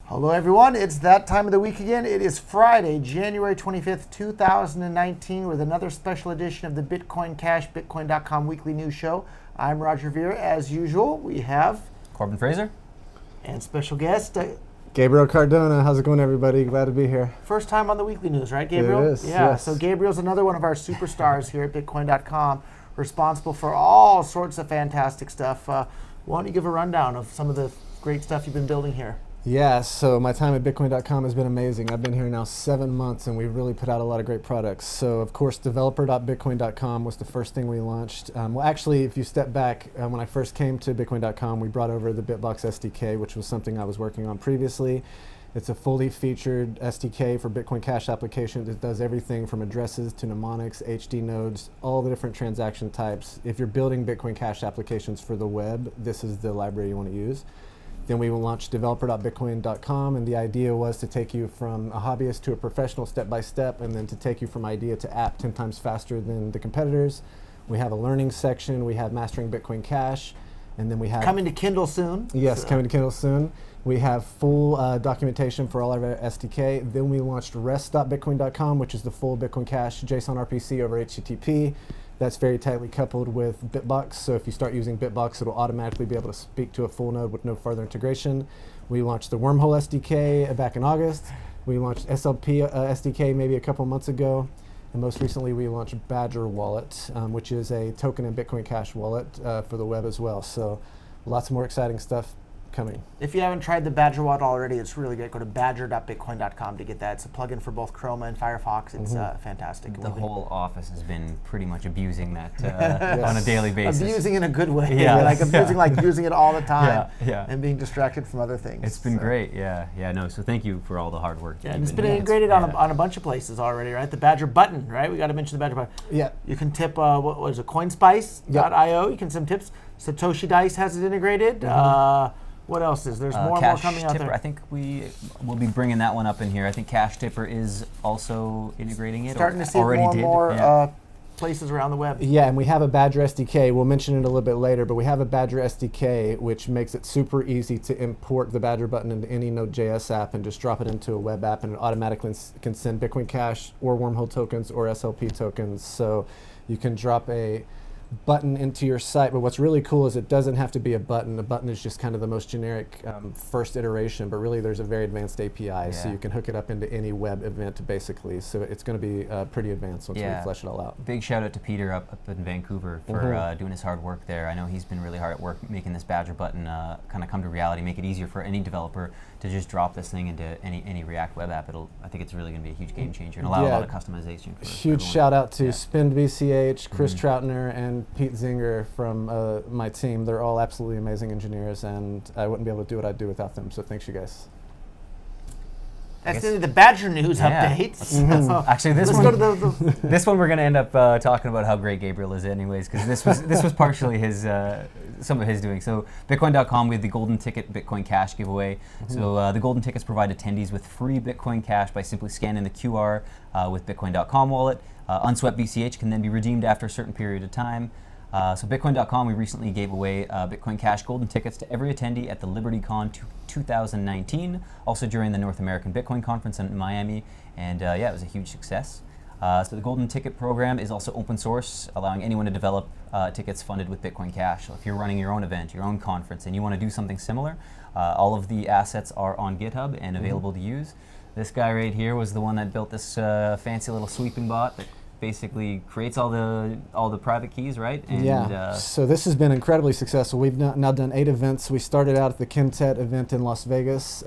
Hello everyone, it's that time of the week again. It is Friday, January 25th, 2019 with another special edition of the Bitcoin Cash, Bitcoin.com weekly news show. I'm Roger Ver. As usual, we have Corbin Fraser. And special guest, Gabriel Cardona. How's it going, everybody? Glad to be here. First time on the weekly news, right, Gabriel? It is, yeah, yes. So Gabriel's another one of our superstars here at Bitcoin.com, responsible for all sorts of fantastic stuff. Why don't you give a rundown of some of the great stuff you've been building here? Yeah, so my time at Bitcoin.com has been amazing. I've been here now 7 months, and we've really put out a lot of great products. So, of course, developer.bitcoin.com was the first thing we launched. Well, actually, if you step back, when I first came to Bitcoin.com, we brought over the Bitbox SDK, which was something I was working on previously. It's a fully featured SDK for Bitcoin Cash applications. It does everything from addresses to mnemonics, HD nodes, all the different transaction types. If you're building Bitcoin Cash applications for the web, this is the library you want to use. Then we will launch developer.bitcoin.com, and the idea was to take you from a hobbyist to a professional step by step, and then to take you from idea to app 10 times faster than the competitors. We have a learning section, we have mastering Bitcoin Cash, and then we have... Coming to Kindle soon. Yes, coming to Kindle soon. We have full documentation for all of our SDK. Then we launched rest.bitcoin.com, which is the full Bitcoin Cash JSON RPC over HTTP. That's very tightly coupled with Bitbox, so if you start using Bitbox, it'll automatically be able to speak to a full node with no further integration. We launched the Wormhole SDK back in August. We launched SLP SDK maybe a couple months ago. And most recently, we launched Badger Wallet, which is a token and Bitcoin Cash wallet for the web as well. So lots more exciting stuff coming. If you haven't tried the Badger Wallet already, it's really great. Go to badger.bitcoin.com to get that. It's a plugin for both Chroma and Firefox. It's fantastic. The whole office has been pretty much abusing that on a daily basis. Abusing in a good way. Yeah. Like abusing, like using it all the time Yeah. and being distracted from other things. It's been great, no, so thank you for all the hard work. Yeah, and it's been integrated on a bunch of places already, right? The Badger button, right? We got to mention the Badger button. Yeah. You can tip, what was it, coinspice.io. You can send tips. Satoshi Dice has it integrated. What else is? There's more and more coming out there. I think we will be bringing that one up in here. I think Cash Tipper is also integrating it. Starting to see more and more places around the web. Yeah, and we have a Badger SDK. We'll mention it a little bit later, but we have a Badger SDK, which makes it super easy to import the Badger button into any Node.js app and just drop it into a web app, and it automatically can send Bitcoin Cash or Wormhole tokens or SLP tokens. So you can drop a button into your site, but what's really cool is it doesn't have to be a button. The button is just kind of the most generic first iteration, but really there's a very advanced API, so you can hook it up into any web event basically. So it's going to be pretty advanced once we flesh it all out. Big shout out to Peter up in Vancouver for doing his hard work there. I know he's been really hard at work making this Badger button kind of come to reality, make it easier for any developer to just drop this thing into any React web app. I think it's really going to be a huge game changer and allow a lot of customization. Huge shout out to Spend BCH, Chris Troutner, and Pete Zinger from my team. They're all absolutely amazing engineers, and I wouldn't be able to do what I do without them. So thanks, you guys. That's the Badger news updates. Actually, this one we're going to end up talking about how great Gabriel is, anyways, because this was partially his some of his doing. So Bitcoin.com, we had the Golden Ticket Bitcoin Cash giveaway. So the Golden Tickets provide attendees with free Bitcoin Cash by simply scanning the QR with Bitcoin.com wallet. Unswept BCH can then be redeemed after a certain period of time. So Bitcoin.com, we recently gave away Bitcoin Cash Golden Tickets to every attendee at the LibertyCon 2019, also during the North American Bitcoin Conference in Miami, and it was a huge success. So the Golden Ticket program is also open source, allowing anyone to develop tickets funded with Bitcoin Cash. So if you're running your own event, your own conference, and you want to do something similar, all of the assets are on GitHub and available to use. This guy right here was the one that built this fancy little sweeping bot that basically creates all the private keys, right? And, so this has been incredibly successful. We've now done 8 events. We started out at the Quintet event in Las Vegas,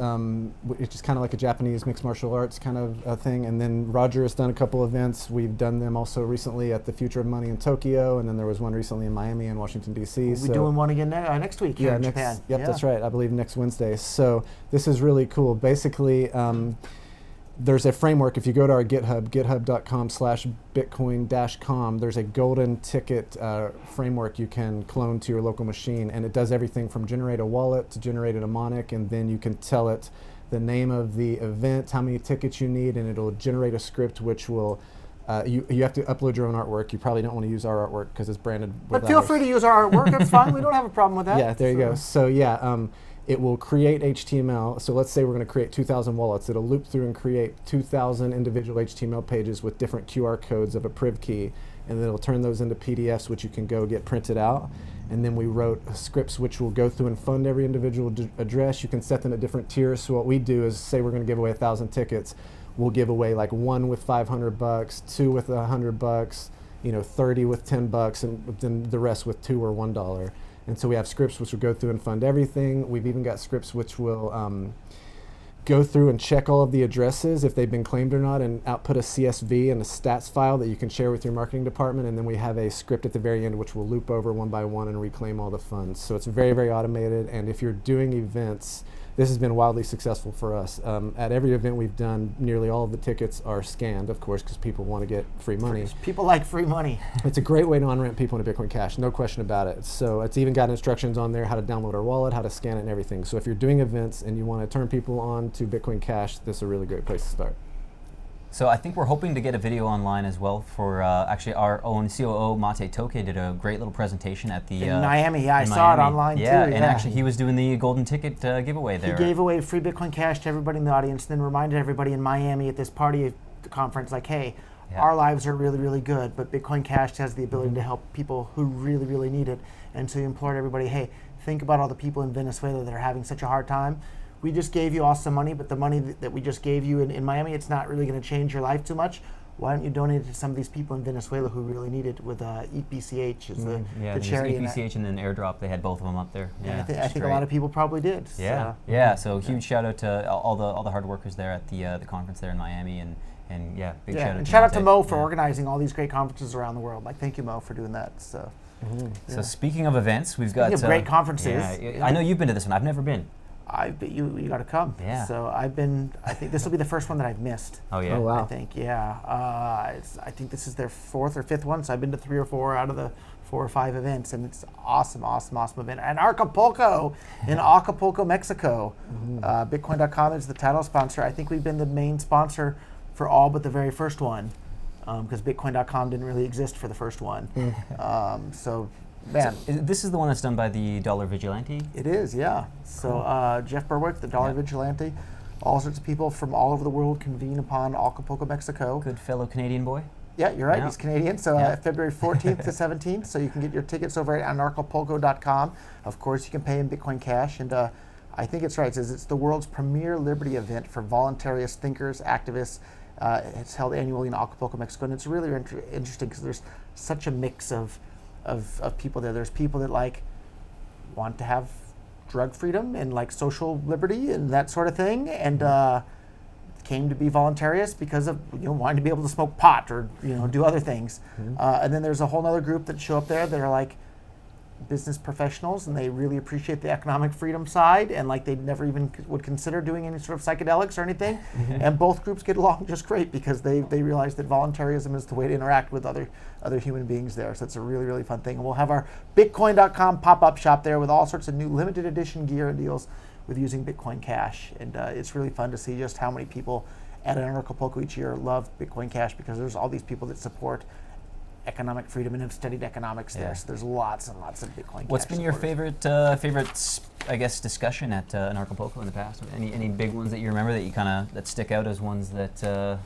which is kind of like a Japanese mixed martial arts kind of thing. And then Roger has done a couple events. We've done them also recently at the Future of Money in Tokyo, and then there was one recently in Miami and Washington, D.C. We'll be doing one again next week here in Japan. Yep, that's right. I believe next Wednesday. So this is really cool. Basically, there's a framework. If you go to our GitHub, github.com/bitcoin-com, there's a golden ticket framework you can clone to your local machine, and it does everything from generate a wallet to generate a mnemonic, and then you can tell it the name of the event, how many tickets you need, and it'll generate a script which will you have to upload your own artwork. You probably don't want to use our artwork because it's branded with But feel free to use our artwork. That's fine. We don't have a problem with that. Yeah, there you go. So it will create HTML. So let's say we're going to create 2,000 wallets. It'll loop through and create 2,000 individual HTML pages with different QR codes of a priv key, and then it'll turn those into PDFs, which you can go get printed out. And then we wrote scripts which will go through and fund every individual address. You can set them at different tiers. So what we do is say we're going to give away 1,000 tickets. We'll give away like 1 with $500, 2 with $100, 30 with $10, and then the rest with $2 or $1. And so we have scripts which will go through and fund everything. We've even got scripts which will go through and check all of the addresses if they've been claimed or not, and output a CSV and a stats file that you can share with your marketing department. And then we have a script at the very end which will loop over one by one and reclaim all the funds. So it's very, very automated. And if you're doing events, this has been wildly successful for us. At every event we've done, nearly all of the tickets are scanned, of course, because people want to get free money. People like free money. It's a great way to on-ramp people into Bitcoin Cash, no question about it. So it's even got instructions on there how to download our wallet, how to scan it and everything. So if you're doing events and you want to turn people on to Bitcoin Cash, this is a really great place to start. So I think we're hoping to get a video online as well for actually our own COO, Mate Toke, did a great little presentation at the... in Miami, yeah, I saw it online too. Yeah, and actually he was doing the golden ticket giveaway there. He gave away free Bitcoin Cash to everybody in the audience, and then reminded everybody in Miami at this party at the conference, like, hey, our lives are really, really good, but Bitcoin Cash has the ability to help people who really, really need it. And so he implored everybody, hey, think about all the people in Venezuela that are having such a hard time. We just gave you all some money, but the money that we just gave you in Miami, it's not really going to change your life too much. Why don't you donate it to some of these people in Venezuela who really need it with eatBCH is the charity. eatBCH and then Airdrop, they had both of them up there. Yeah, I think a lot of people probably did. Yeah, so huge shout out to all the hard workers there at the conference there in Miami, and big shout out. And shout out to Mo for organizing all these great conferences around the world. Like, thank you, Mo, for doing that. So, so speaking of events, we've got great conferences. I know you've been to this one. I've never been. I bet you got to come. Yeah. So I think this will be the first one that I've missed. Oh yeah. Oh wow. I think I think this is their 4th or 5th one. So I've been to 3 or 4 out of the 4 or 5 events, and it's awesome event. And Anarchapulco in Acapulco, Mexico. Bitcoin.com is the title sponsor. I think we've been the main sponsor for all but the very first one, because Bitcoin.com didn't really exist for the first one. So. Man, so this is the one that's done by the Dollar Vigilante? It is, yeah. So Jeff Berwick, the Dollar Vigilante, all sorts of people from all over the world convene upon Acapulco, Mexico. Good fellow Canadian boy. Yeah, you're right. He's Canadian. So February 14th to 17th. So you can get your tickets over at Anarchapulco.com. Of course, you can pay in Bitcoin Cash. And I think it's right. It says it's the world's premier liberty event for voluntarist thinkers, activists. It's held annually in Acapulco, Mexico. And it's really interesting because there's such a mix of people there. There's people that like want to have drug freedom and like social liberty and that sort of thing, and came to be voluntarist because of wanting to be able to smoke pot or do other things. And then there's a whole other group that show up there that are like business professionals, and they really appreciate the economic freedom side, and like they never even would consider doing any sort of psychedelics or anything. And both groups get along just great because they realize that voluntarism is the way to interact with other human beings there. So it's a really, really fun thing. And we'll have our Bitcoin.com pop-up shop there with all sorts of new limited edition gear and deals with using Bitcoin Cash. And it's really fun to see just how many people at Anarchapulco each year love Bitcoin Cash, because there's all these people that support economic freedom and have studied economics there. So there's lots and lots of Bitcoin Cash. What's been your favorite, I guess, discussion at Anarchapulco in the past? Any big ones that you remember that you that stick out as ones that are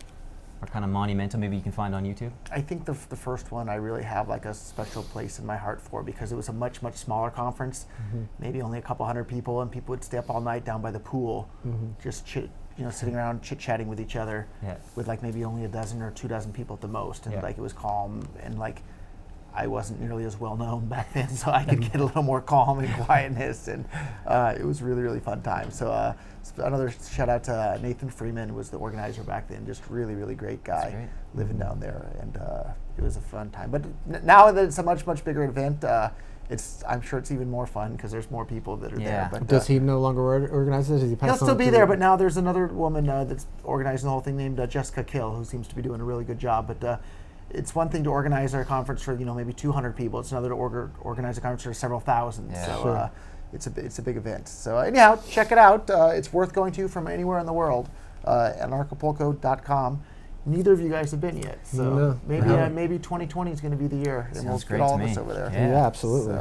kind of monumental? Maybe you can find on YouTube. I think the first one I really have like a special place in my heart for, because it was a much smaller conference, maybe only a couple hundred people, and people would stay up all night down by the pool, just sitting around chit-chatting with each other, with like maybe only a dozen or 2 dozen people at the most, and like it was calm, and like I wasn't nearly as well known back then, so I could get a little more calm and quietness, and it was really, really fun time. So another shout out to Nathan Freeman, who was the organizer back then, just really, really great guy living down there, and it was a fun time. But now that it's a much bigger event, I'm sure it's even more fun because there's more people that are there. But does he no longer organize this? He'll still be there, but now there's another woman that's organizing the whole thing named Jessica Kill, who seems to be doing a really good job. But it's one thing to organize our conference for maybe 200 people. It's another to organize a conference for several thousand. So it's a big event. So anyhow, check it out. It's worth going to from anywhere in the world. Anarchapulco.com. Neither of you guys have been yet, so maybe 2020 is going to be the year, and we'll get all of us over there. Yeah, absolutely.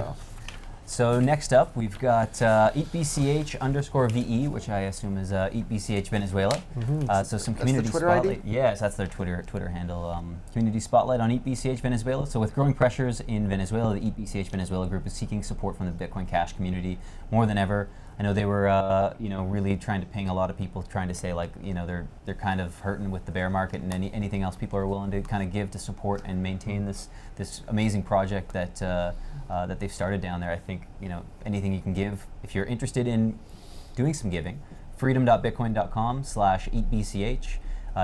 So next up, we've got eatBCH_VE, which I assume is eatBCH Venezuela. So some community Twitter ID? spotlight. Yes, that's their Twitter handle. Community spotlight on eatBCH Venezuela. So with growing pressures in Venezuela, the eatBCH Venezuela group is seeking support from the Bitcoin Cash community more than ever. I know they were, really trying to ping a lot of people, trying to say they're kind of hurting with the bear market, and anything else people are willing to kind of give to support and maintain this amazing project that that they've started down there. I think anything you can give if you're interested in doing some giving. freedom.bitcoin.com/eatBCH.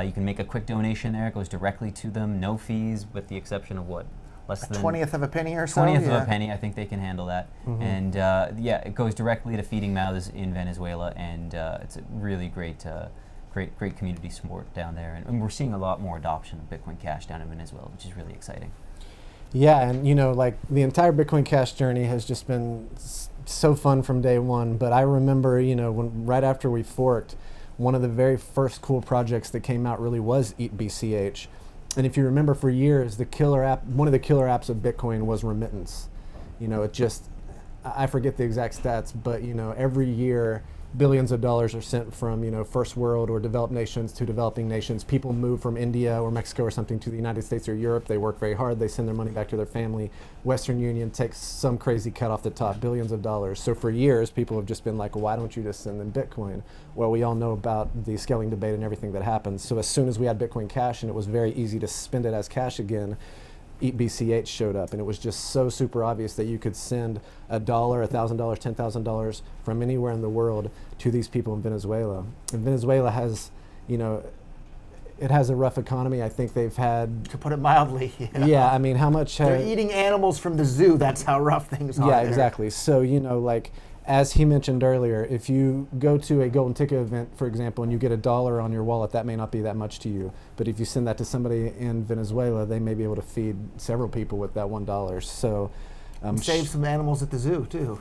You can make a quick donation there. It goes directly to them, no fees, with the exception of what? Less than 20th of a penny or so? 20th of a penny. I think they can handle that. And it goes directly to feeding mouths in Venezuela, and it's a really great community support down there. And we're seeing a lot more adoption of Bitcoin Cash down in Venezuela, which is really exciting. Yeah, and the entire Bitcoin Cash journey has just been so fun from day one. But I remember, when right after we forked, one of the very first cool projects that came out really was eatBCH. And if you remember, for years, one of the killer apps of Bitcoin was remittance. I forget the exact stats, but every year billions of dollars are sent from first world or developed nations to developing nations. People move from India or Mexico or something to the United States or Europe. They work very hard. They send their money back to their family. Western Union takes some crazy cut off the top, billions of dollars. So for years, people have just been like, why don't you just send them Bitcoin? Well, we all know about the scaling debate and everything that happens. So as soon as we had Bitcoin Cash and it was very easy to spend it as cash again, eatBCH showed up, and it was just so super obvious that you could send $1, $1,000, $10,000 from anywhere in the world to these people in Venezuela. And Venezuela has, it has a rough economy. I think they've had, To put it mildly. yeah, I mean, how much? They're eating animals from the zoo. That's how rough things are. Yeah, there. exactly. So, as he mentioned earlier, if you go to a golden ticket event, for example, and you get $1 on your wallet, that may not be that much to you. But if you send that to somebody in Venezuela, they may be able to feed several people with that $1. So save some animals at the zoo too.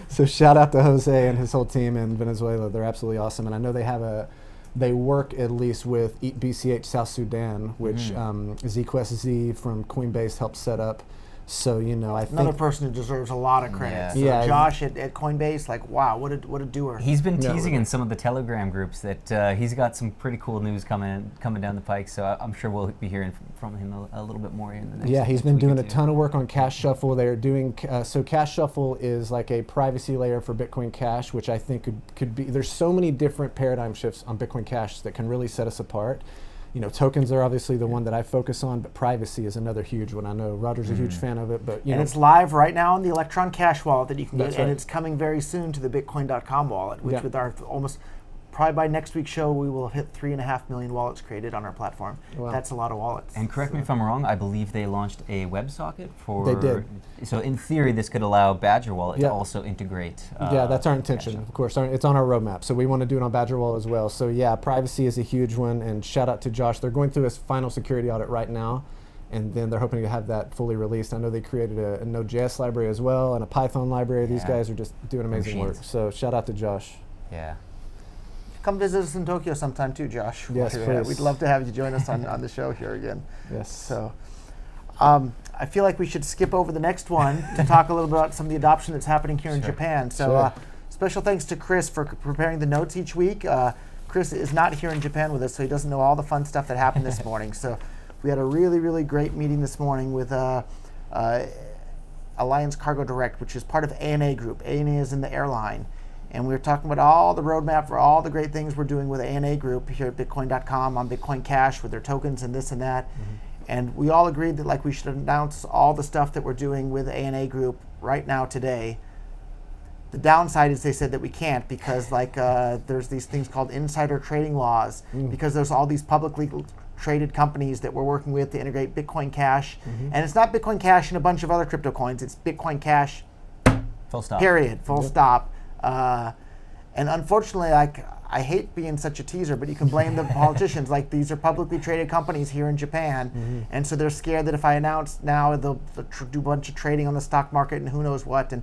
So shout out to Jose and his whole team in Venezuela. They're absolutely awesome. And I know they work at least with eatBCH South Sudan, which ZQuestZ from Coinbase helped set up. So I think Another person who deserves a lot of credit. Yeah. So Yeah. Josh at Coinbase, wow, what a doer. He's been teasing really. in some of the Telegram groups that he's got some pretty cool news coming down the pike. So I'm sure we'll be hearing from him a little bit more in the next. Yeah, he's next been week or doing a two. ton of work on Cash Shuffle. They're doing so Cash Shuffle is like a privacy layer for Bitcoin Cash, which I think could be. There's so many different paradigm shifts on Bitcoin Cash that can really set us apart. Tokens are obviously the one that I focus on, but privacy is another huge one. I know Roger's a huge fan of it, but And it's live right now on the Electron Cash wallet that you can That's get, and right. it's coming very soon to the Bitcoin.com wallet, which Yeah. with our probably by next week's show, we will have hit 3.5 million wallets created on our platform. Wow. That's a lot of wallets. And correct me if I'm wrong, I believe they launched a WebSocket for. They did. So in theory, this could allow Badger Wallet Yeah. to also integrate. yeah, that's our intention, of course. It's on our roadmap, so we want to do it on Badger Wallet as well. So yeah, privacy is a huge one, and shout out to Josh. They're going through his final security audit right now, and then they're hoping to have that fully released. I know they created a Node.js library as well, and a Python library. These Yeah. guys are just doing amazing work. Machines. So shout out to Josh. Yeah. Come visit us in Tokyo sometime too, Josh. Yes, please. We'd love to have you join us on the show here again. Yes. So I feel like we should skip over the next one to talk a little bit about some of the adoption that's happening here in Japan. So Sure. special thanks to Chris for preparing the notes each week. Chris is not here in Japan with us, so he doesn't know all the fun stuff that happened this morning. So we had a really, really great meeting this morning with Alliance Cargo Direct, which is part of ANA Group. ANA is in the airline. And we were talking about all the roadmap for all the great things we're doing with ANA Group here at Bitcoin.com on Bitcoin Cash with their tokens and this and that. And we all agreed that we should announce all the stuff that we're doing with ANA Group right now today. The downside is they said that we can't because there's these things called insider trading laws because there's all these publicly traded companies that we're working with to integrate Bitcoin Cash. And it's not Bitcoin Cash and a bunch of other crypto coins. It's Bitcoin Cash, Full stop. period, full stop. And unfortunately, I hate being such a teaser, but you can blame the politicians. These are publicly traded companies here in Japan, and so they're scared that if I announce now, they'll do a bunch of trading on the stock market and who knows what. And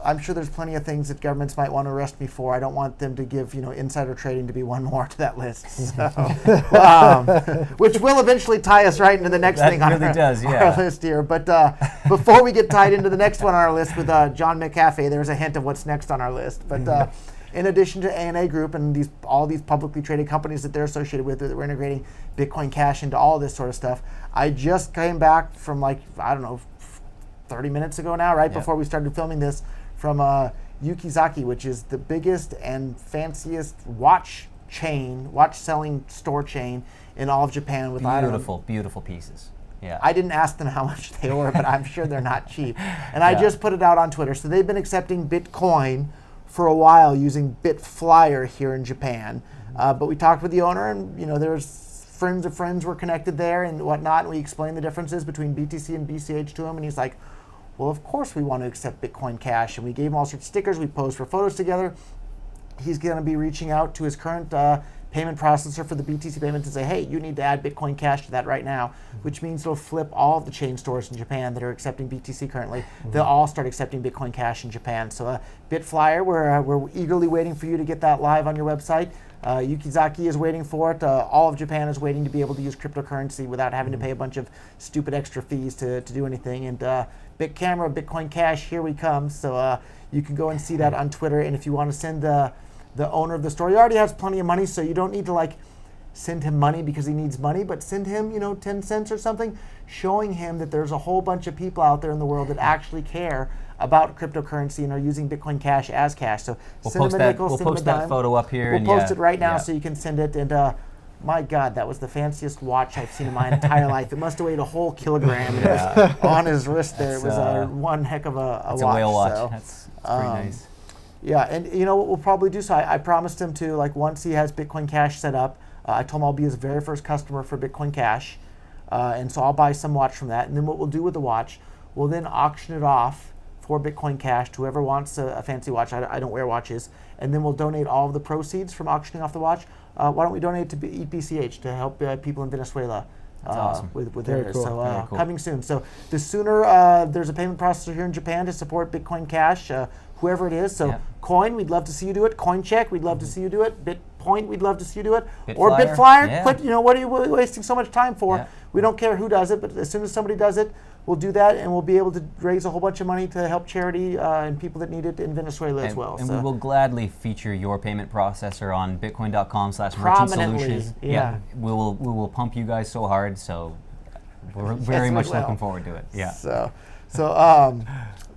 I'm sure there's plenty of things that governments might want to arrest me for. I don't want them to give, insider trading to be one more to that list. So, which will eventually tie us right into the next thing on our list here. But before we get tied into the next one on our list with John McAfee, there's a hint of what's next on our list. But in addition to ANA Group and all these publicly traded companies that they're associated with, that we're integrating Bitcoin Cash into all this sort of stuff, I just came back from 30 minutes ago now, right before we started filming this, from Yukizaki, which is the biggest and fanciest watch selling store chain in all of Japan. With beautiful pieces. Yeah. I didn't ask them how much they were, but I'm sure they're not cheap. And I just put it out on Twitter. So they've been accepting Bitcoin for a while using Bitflyer here in Japan. But we talked with the owner, and there's friends of friends were connected there and whatnot, and we explained the differences between BTC and BCH to him, and he's like, well, of course we want to accept Bitcoin Cash. And we gave him all sorts of stickers. We posed for photos together. He's going to be reaching out to his current payment processor for the BTC payment to say, hey, you need to add Bitcoin Cash to that right now, which means it'll flip all of the chain stores in Japan that are accepting BTC currently. They'll all start accepting Bitcoin Cash in Japan. So Bitflyer, we're eagerly waiting for you to get that live on your website. Yukizaki is waiting for it. All of Japan is waiting to be able to use cryptocurrency without having to pay a bunch of stupid extra fees to do anything. And BitCamera, Bitcoin Cash, here we come. So you can go and see that on Twitter. And if you want to send the owner of the store, he already has plenty of money, so you don't need to send him money because he needs money, but send him 10 cents or something, showing him that there's a whole bunch of people out there in the world that actually care about cryptocurrency and are using Bitcoin Cash as cash. So we'll post that photo up here. We'll post it right now so you can send it. And my God, that was the fanciest watch I've seen in my entire life. It must have weighed a whole kilogram. It was on his wrist there. It was one heck of a watch. It's a whale watch. So, that's pretty nice. Yeah, and what we'll probably do, so I promised him to, once he has Bitcoin Cash set up, I told him I'll be his very first customer for Bitcoin Cash. And so I'll buy some watch from that. And then what we'll do with the watch, we'll then auction it off for Bitcoin Cash to whoever wants a fancy watch. I don't wear watches. And then we'll donate all of the proceeds from auctioning off the watch. Why don't we donate to eatBCH to help people in Venezuela? That's awesome. With Very theirs. cool. So cool. Coming soon. So the sooner there's a payment processor here in Japan to support Bitcoin Cash, whoever it is. So Coin, we'd love to see you do it. CoinCheck, we'd love to see you do it. Bitpoint, we'd love to see you do it. Or Bitflyer. Quit, what are you wasting so much time for? Yeah. We don't care who does it, but as soon as somebody does it, we'll do that, and we'll be able to raise a whole bunch of money to help charity and people that need it in Venezuela as well. And we will gladly feature your payment processor on Bitcoin.com/merchant solutions. Yeah. We will pump you guys so hard, so we're very much looking forward to it. Yeah. So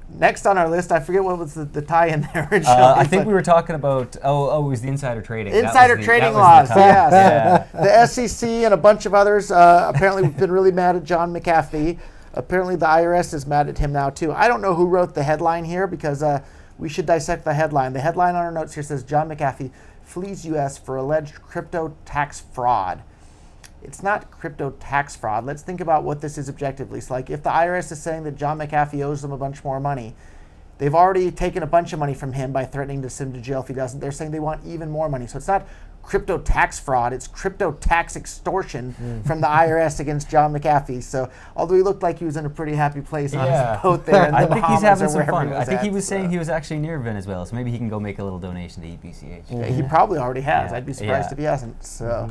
next on our list, I forget what was the tie-in there originally. I think we were talking about, it was the insider trading. Insider trading laws, yes. The SEC and a bunch of others apparently have been really mad at John McAfee. Apparently the IRS is mad at him now too. I don't know who wrote the headline here because we should dissect the headline. The headline on our notes here says, John McAfee flees U.S. for alleged crypto tax fraud. It's not crypto tax fraud. Let's think about what this is objectively. So if the IRS is saying that John McAfee owes them a bunch more money, they've already taken a bunch of money from him by threatening to send him to jail if he doesn't. They're saying they want even more money. So it's not crypto tax fraud, it's crypto tax extortion from the IRS against John McAfee. So although he looked like he was in a pretty happy place on his boat there in the I think he's having some fun. I think he was saying he was actually near Venezuela, so maybe he can go make a little donation to eatBCH. Yeah, he probably already has. I'd be surprised if he hasn't. So.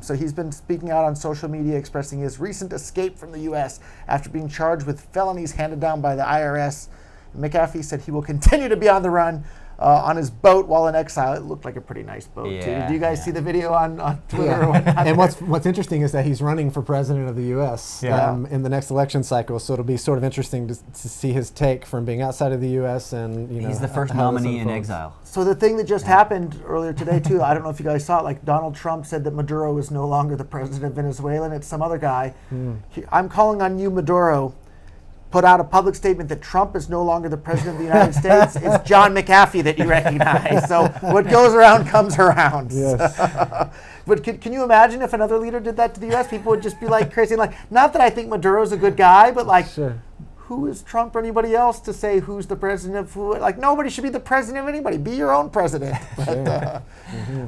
So he's been speaking out on social media expressing his recent escape from the U.S. after being charged with felonies handed down by the IRS. McAfee said he will continue to be on the run on his boat while in exile. It looked like a pretty nice boat, too. Did you guys see the video on Twitter or whatnot? And what's interesting is that he's running for president of the U.S. In the next election cycle, so it'll be sort of interesting to see his take from being outside of the U.S. and, he's the first nominee in exile. So the thing that just happened earlier today, too, I don't know if you guys saw it, Donald Trump said that Maduro is no longer the president of Venezuela, and it's some other guy. I'm calling on you, Maduro. Put out a public statement that Trump is no longer the president of the United States. It's John McAfee that you recognize. So what goes around comes around. Yes. But can you imagine if another leader did that to the U.S.? People would just be crazy. Not that I think Maduro's a good guy, but who is Trump or anybody else to say who's the president of who? Nobody should be the president of anybody. Be your own president. But,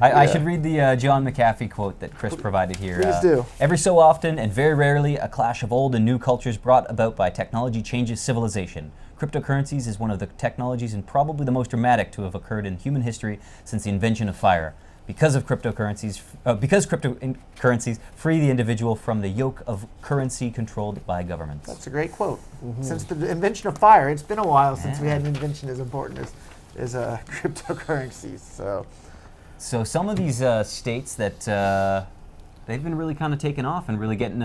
I should read the John McAfee quote that Chris provided here. Please do. Every so often, and very rarely, a clash of old and new cultures brought about by technology changes civilization. cryptocurrencies is one of the technologies and probably the most dramatic to have occurred in human history since the invention of fire. Because cryptocurrencies free the individual from the yoke of currency controlled by governments. That's a great quote. Since the invention of fire, it's been a while since we had an invention as important as cryptocurrencies. So some of these states that they've been really kind of taking off and really getting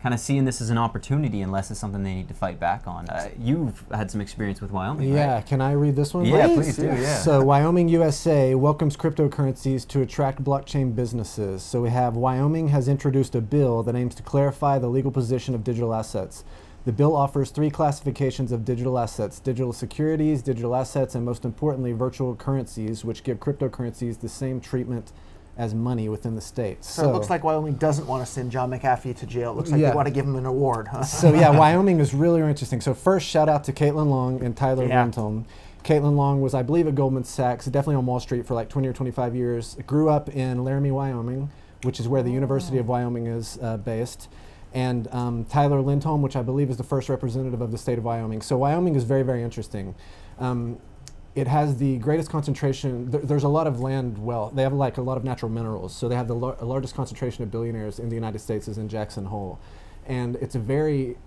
kind of seeing this as an opportunity, unless it's something they need to fight back on. You've had some experience with Wyoming, Yeah, right? can I read this one? Yeah, please do, yeah. So Wyoming, USA welcomes cryptocurrencies to attract blockchain businesses. So we have Wyoming has introduced a bill that aims to clarify the legal position of digital assets. The bill offers 3 classifications of digital assets: digital securities, digital assets, and most importantly, virtual currencies, which give cryptocurrencies the same treatment as money within the state. So it looks like Wyoming doesn't want to send John McAfee to jail. It looks like they want to give him an award. Huh? So yeah, Wyoming is really interesting. So first, shout out to Caitlin Long and Tyler Lindholm. Caitlin Long was, I believe, at Goldman Sachs, definitely on Wall Street for like 20 or 25 years. Grew up in Laramie, Wyoming, which is where the University of Wyoming is based. And Tyler Lindholm, which I believe is the first representative of the state of Wyoming. So Wyoming is very, very interesting. It has the greatest concentration. There's a lot of land wealth. They have like a lot of natural minerals. So they have the largest concentration of billionaires in the United States is in Jackson Hole. And it's a very,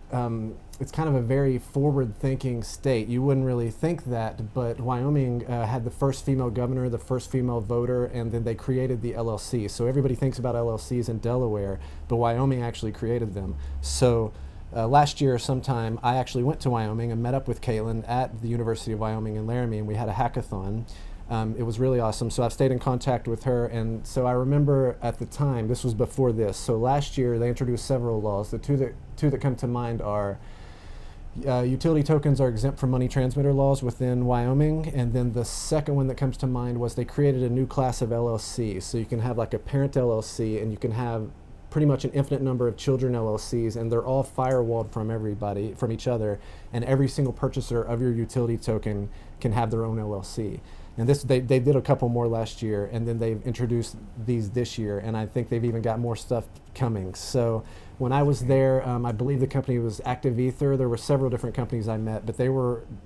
it's kind of a very forward-thinking state. You wouldn't really think that, but Wyoming had the first female governor, the first female voter, and then they created the LLC. So everybody thinks about LLCs in Delaware, but Wyoming actually created them. So last year sometime, I actually went to Wyoming and met up with Caitlin at the University of Wyoming in Laramie, and we had a hackathon. It was really awesome. So I've stayed in contact with her, and so I remember at the time, this was before this, so last year they introduced several laws. The two that come to mind are utility tokens are exempt from money transmitter laws within Wyoming, and then the second one that comes to mind was they created a new class of LLC. So you can have like a parent LLC, and you can have pretty much an infinite number of children LLCs, and they're all firewalled from everybody, from each other, and every single purchaser of your utility token can have their own LLC. And this, they did a couple more last year, and then they've introduced these this year, and I think they've even got more stuff coming. So when I was there, I believe the company was Active Ether. There were several different companies I met, but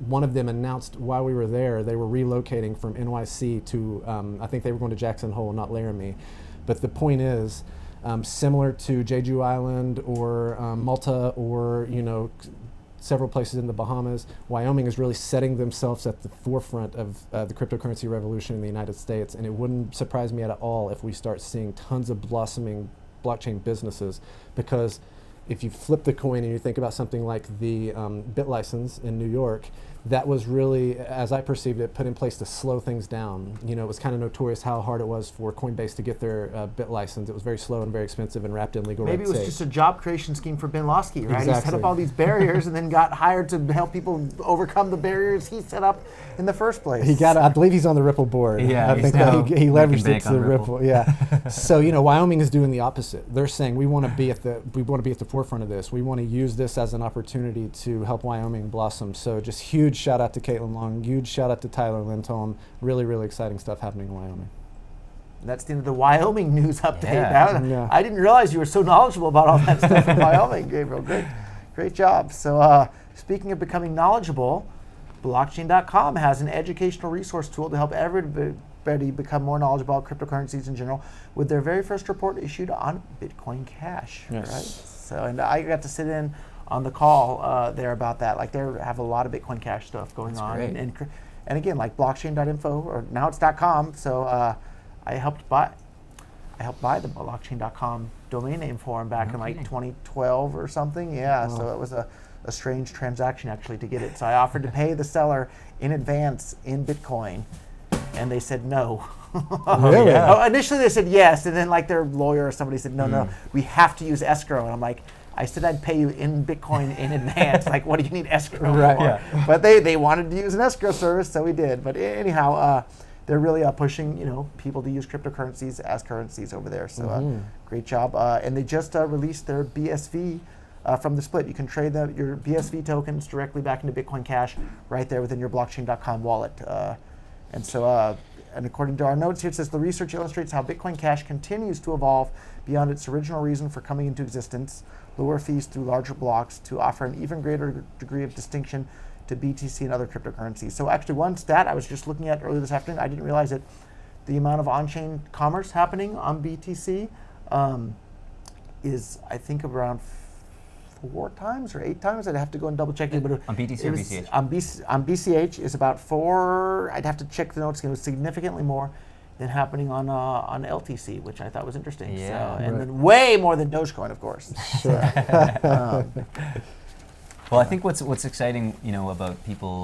one of them announced while we were there, they were relocating from NYC to, I think they were going to Jackson Hole, not Laramie. But the point is, similar to Jeju Island or Malta or several places in the Bahamas, Wyoming is really setting themselves at the forefront of the cryptocurrency revolution in the United States, and it wouldn't surprise me at all if we start seeing tons of blossoming blockchain businesses, because if you flip the coin and you think about something like the BitLicense in New York, that was really, as I perceived it, put in place to slow things down. It was kind of notorious how hard it was for Coinbase to get their BitLicense. It was very slow and very expensive and wrapped in legal red tape. Maybe it was just a job creation scheme for Ben Losky, right? Exactly. He set up all these barriers and then got hired to help people overcome the barriers he set up in the first place. I believe he's on the Ripple board. Yeah, I think that he leveraged it to the Ripple. Yeah. So Wyoming is doing the opposite. They're saying we want to be at the forefront of this. We want to use this as an opportunity to help Wyoming blossom. So just huge shout out to Caitlin Long, huge shout out to Tyler Lindholm. Really, really exciting stuff happening in Wyoming. That's the end of the Wyoming news update. Yeah. I didn't realize you were so knowledgeable about all that stuff in Wyoming, Gabriel. Great job. So speaking of becoming knowledgeable, blockchain.com has an educational resource tool to help everybody become more knowledgeable about cryptocurrencies in general with their very first report issued on Bitcoin Cash. Yes. Right? So, and I got to sit in on the call there about that. Like they have a lot of Bitcoin Cash stuff going on. Great. And again, like blockchain.info, or now it's .com. So I helped buy the blockchain.com domain name for him back in like 2012 or something. Yeah, Wow. so it was a strange transaction actually to get it. So I offered to pay the seller in advance in Bitcoin, and they said no. Really? Yeah. Oh, initially they said yes, and then like their lawyer or somebody said no, we have to use escrow. And I'm like, I said I'd pay you in Bitcoin in advance. Like, what do you need escrow Right. for? Yeah. But they wanted to use an escrow service, so we did. But anyhow, they're really pushing people to use cryptocurrencies as currencies over there. So great job. And they just released their BSV from the split. You can trade your BSV tokens directly back into Bitcoin Cash right there within your blockchain.com wallet. And according to our notes here, it says the research illustrates how Bitcoin Cash continues to evolve beyond its original reason for coming into existence, lower fees through larger blocks to offer an even greater degree of distinction to BTC and other cryptocurrencies. So actually one stat I was just looking at earlier this afternoon, I didn't realize it, the amount of on-chain commerce happening on BTC is, I think, around 4 times or 8 times. I'd have to go and double check it. But On BTC or BCH? On BCH is about 4. I'd have to check the notes. It was significantly more than happening on LTC, which I thought was interesting. Yeah. So, and then way more than Dogecoin, of course. Sure. Well, I think what's exciting, about people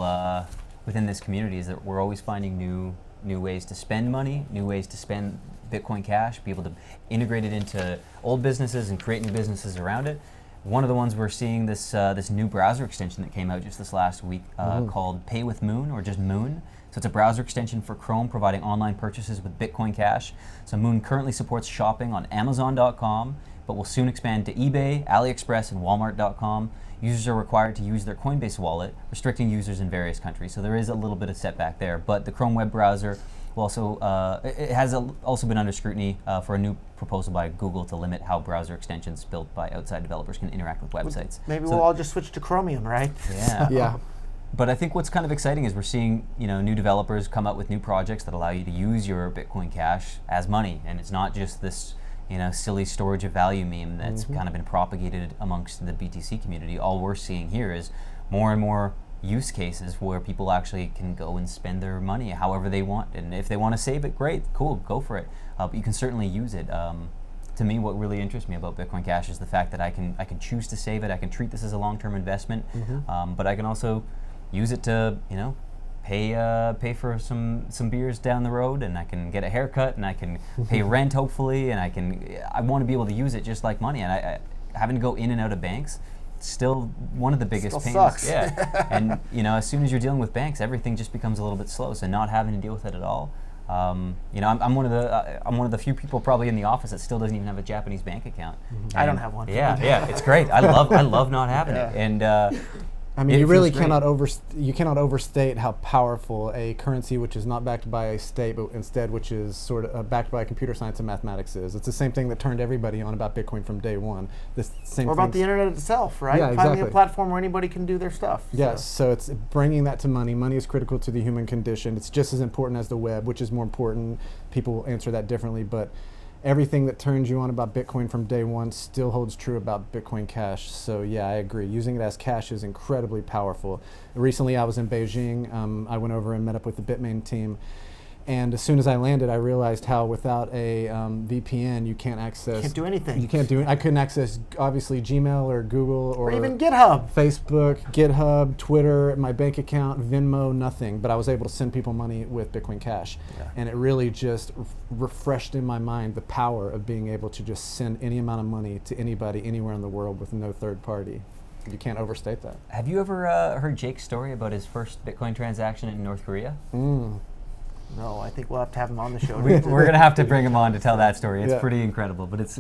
within this community is that we're always finding new ways to spend money, new ways to spend Bitcoin Cash, be able to integrate it into old businesses and create new businesses around it. One of the ones we're seeing this new browser extension that came out just this last week called Pay with Moon, or just Moon. So it's a browser extension for Chrome providing online purchases with Bitcoin Cash. So Moon currently supports shopping on Amazon.com, but will soon expand to eBay, AliExpress, and Walmart.com. Users are required to use their Coinbase wallet, restricting users in various countries. So there is a little bit of setback there, but the Chrome web browser will also it has also been under scrutiny for a new proposal by Google to limit how browser extensions built by outside developers can interact with websites. Maybe we'll all just switch to Chromium, right? Yeah. Yeah. But I think what's kind of exciting is we're seeing new developers come up with new projects that allow you to use your Bitcoin Cash as money, and it's not just this silly storage of value meme that's kind of been propagated amongst the BTC community. All we're seeing here is more and more use cases where people actually can go and spend their money however they want, and if they want to save it, great, cool, go for it. But you can certainly use it. To me, what really interests me about Bitcoin Cash is the fact that I can choose to save it. I can treat this as a long-term investment, but I can also use it to pay for some beers down the road, and I can get a haircut, and I can pay rent hopefully, and I want to be able to use it just like money. And I having to go in and out of banks, still one of the biggest Still pains. sucks. Yeah, and as soon as you're dealing with banks, everything just becomes a little bit slow. So not having to deal with it at all. I'm one of the few people probably in the office that still doesn't even have a Japanese bank account. I don't have one. Yeah, it's great. I love not having it, and. I mean, It you really feels great. cannot overstate how powerful a currency which is not backed by a state, but instead which is sort of backed by computer science and mathematics is. It's the same thing that turned everybody on about Bitcoin from day one. Or about the internet itself, right? Yeah, Finding exactly. a platform where anybody can do their stuff. Yes, so it's bringing that to money. Money is critical to the human condition. It's just as important as the web, which is more important. People answer that differently, but everything that turns you on about Bitcoin from day one still holds true about Bitcoin Cash. So yeah, I agree. Using it as cash is incredibly powerful. Recently I was in Beijing. I went over and met up with the Bitmain team. And as soon as I landed, I realized how without a VPN, you can't access... Can't do anything. You can't do it. I couldn't access, obviously, Gmail or Google Or even GitHub. Facebook, GitHub, Twitter, my bank account, Venmo, nothing. But I was able to send people money with Bitcoin Cash. Yeah. And it really just refreshed in my mind the power of being able to just send any amount of money to anybody, anywhere in the world with no third party. You can't overstate that. Have you ever heard Jake's story about his first Bitcoin transaction in North Korea? No, I think we'll have to have him on the show. We're going to have to bring him on to tell that story. It's Yeah. pretty incredible, but it's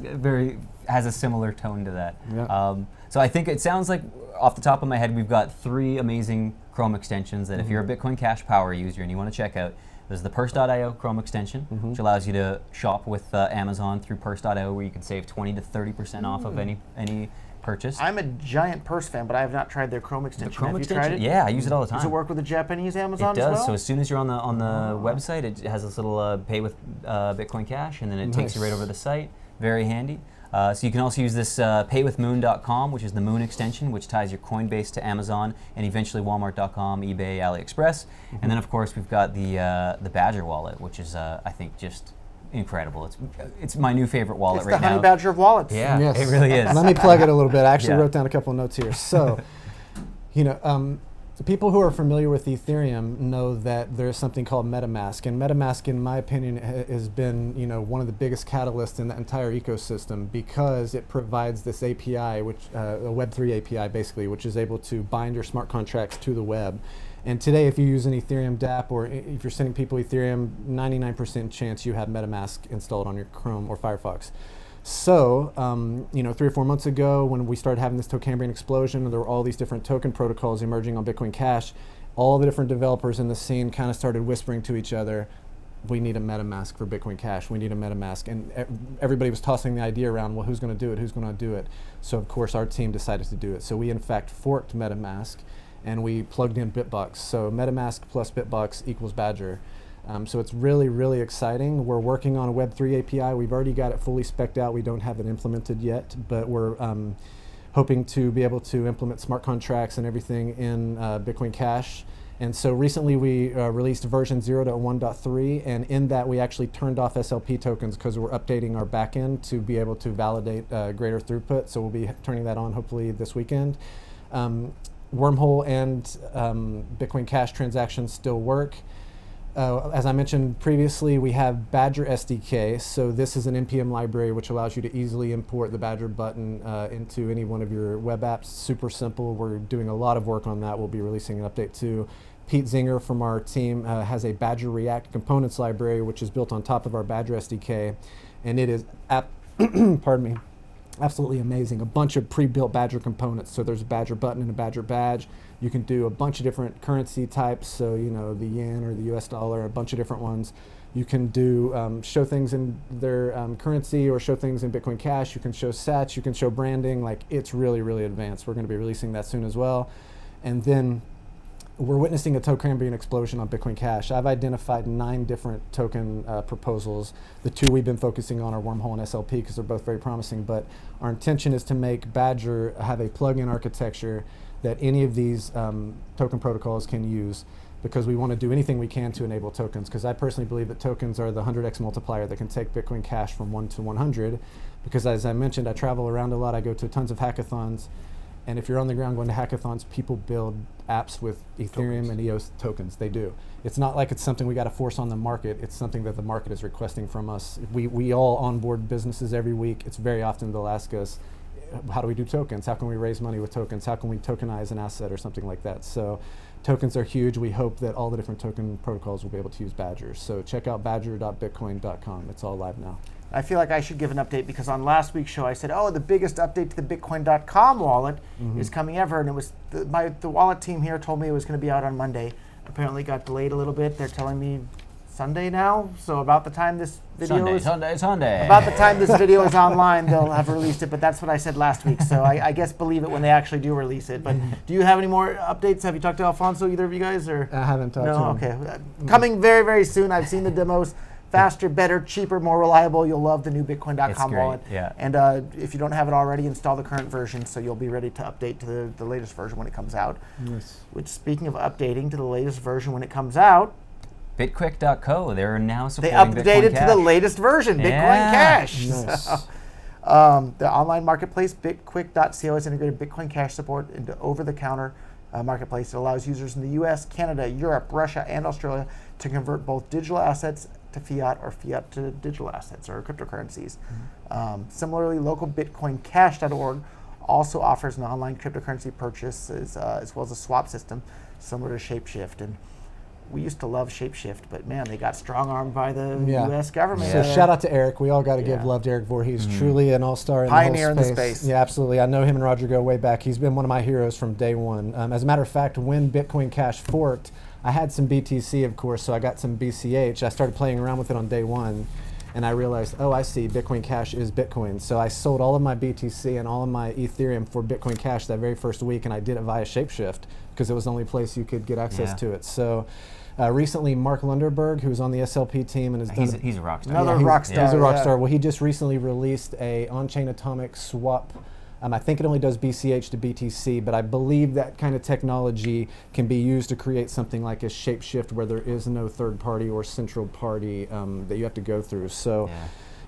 has a similar tone to that. Yeah. So I think it sounds like, off the top of my head, we've got 3 amazing Chrome extensions that if you're a Bitcoin Cash Power user and you want to check out, there's the Purse.io Chrome extension, which allows you to shop with Amazon through Purse.io, where you can save 20 to 30% off of any purchase. I'm a giant Purse fan, but I have not tried their Chrome extension. The Chrome have you extension? tried it? Yeah, I use it all the time. Does it work with the Japanese Amazon It does. as well? So as soon as you're on the website, it has this little pay with Bitcoin Cash, and then it takes you right over the site. Very handy. So you can also use this paywithmoon.com, which is the Moon extension, which ties your Coinbase to Amazon and eventually Walmart.com, eBay, AliExpress. And then of course we've got the Badger wallet, which is I think just incredible. It's my new favorite wallet right now. It's the Honey Badger of wallets. Yeah, Yes. it really is. Let me plug it a little bit. I actually Yeah. wrote down a couple of notes here. So, the people who are familiar with Ethereum know that there's something called MetaMask, and MetaMask, in my opinion, has been one of the biggest catalysts in the entire ecosystem because it provides this API, which a Web3 API basically, which is able to bind your smart contracts to the web. And today, if you use an Ethereum dApp or if you're sending people Ethereum, 99% chance you have MetaMask installed on your Chrome or Firefox. So, 3 or 4 months ago, when we started having this Tokenize explosion, and there were all these different token protocols emerging on Bitcoin Cash, all the different developers in the scene kind of started whispering to each other, we need a MetaMask for Bitcoin Cash, we need a MetaMask. And everybody was tossing the idea around, well, who's going to do it, who's going to do it? So, of course, our team decided to do it. So we, in fact, forked MetaMask, and we plugged in Bitbucks. So MetaMask plus Bitbucks equals Badger. So it's really, really exciting. We're working on a Web3 API. We've already got it fully spec'd out. We don't have it implemented yet, but we're hoping to be able to implement smart contracts and everything in Bitcoin Cash. And so recently we released version 0.1.3, and in that we actually turned off SLP tokens because we're updating our backend to be able to validate greater throughput. So we'll be turning that on hopefully this weekend. Wormhole and Bitcoin Cash transactions still work. As I mentioned previously, we have Badger SDK. So this is an NPM library which allows you to easily import the Badger button into any one of your web apps. Super simple. We're doing a lot of work on that. We'll be releasing an update too. Pete Zinger from our team has a Badger React components library which is built on top of our Badger SDK, and it is pardon me, absolutely amazing. A bunch of pre-built Badger components. So there's a Badger button and a Badger badge. You can do a bunch of different currency types. So, you know, the yen or the US dollar, a bunch of different ones. You can do show things in their currency or show things in Bitcoin Cash. You can show sats, you can show branding. Like, it's really, really advanced. We're going to be releasing that soon as well. And then we're witnessing a Tokenize explosion on Bitcoin Cash. I've identified 9 different token proposals. The 2 we've been focusing on are Wormhole and SLP because they're both very promising, but our intention is to make Badger have a plug-in architecture that any of these token protocols can use, because we want to do anything we can to enable tokens, because I personally believe that tokens are the 100x multiplier that can take Bitcoin Cash from 1 to 100, because as I mentioned, I travel around a lot, I go to tons of hackathons, and if you're on the ground going to hackathons, people build apps with Ethereum and EOS tokens. They do. It's not like it's something we got to force on the market. It's something that the market is requesting from us. We all onboard businesses every week. It's very often they'll ask us, how do we do tokens? How can we raise money with tokens? How can we tokenize an asset or something like that? So tokens are huge. We hope that all the different token protocols will be able to use Badger. So check out badger.bitcoin.com. It's all live now. I feel like I should give an update because on last week's show I said, oh, the biggest update to the Bitcoin.com wallet is coming ever. And it was the wallet team here told me it was going to be out on Monday. Apparently got delayed a little bit. They're telling me Sunday now. So about the time this video Sunday. About the time this video is online, they'll have released it. But that's what I said last week. So I guess believe it when they actually do release it. But do you have any more updates? Have you talked to Alfonso, either of you guys? Or I haven't talked to him. Okay. Coming very, very soon. I've seen the demos. Faster, better, cheaper, more reliable. You'll love the new Bitcoin.com wallet. Yeah. And if you don't have it already, install the current version so you'll be ready to update to the latest version when it comes out. Yes. Which, speaking of updating to the latest version when it comes out, BitQuick.co, they're now they supporting Bitcoin updated Cash. to the latest version, Bitcoin Cash. Nice. So, the online marketplace, BitQuick.co, has integrated Bitcoin Cash support into over-the-counter marketplace. It allows users in the US, Canada, Europe, Russia, and Australia to convert both digital assets to fiat or fiat to digital assets or cryptocurrencies. Similarly, local BitcoinCash.org also offers an online cryptocurrency purchase as well as a swap system similar to Shapeshift. And we used to love Shapeshift, but man, they got strong-armed by the U.S. government. So shout out to Eric. We all got to give love to Eric Voorhees. Truly an all-star in Pioneer the whole in the space. Yeah, absolutely. I know him and Roger go way back. He's been one of my heroes from day one. As a matter of fact, when Bitcoin Cash forked, I had some BTC, of course, so I got some BCH. I started playing around with it on day one, and I realized, oh, I see, Bitcoin Cash is Bitcoin. So I sold all of my BTC and all of my Ethereum for Bitcoin Cash that very first week, and I did it via Shapeshift because it was the only place you could get access to it. So recently, Mark Lunderberg, who's on the SLP team and has done... He's a rock star. Another rock star. He's a rock star. Well, he just recently released a on-chain atomic swap. I think it only does BCH to BTC, but I believe that kind of technology can be used to create something like a Shapeshift where there is no third party or central party that you have to go through. So,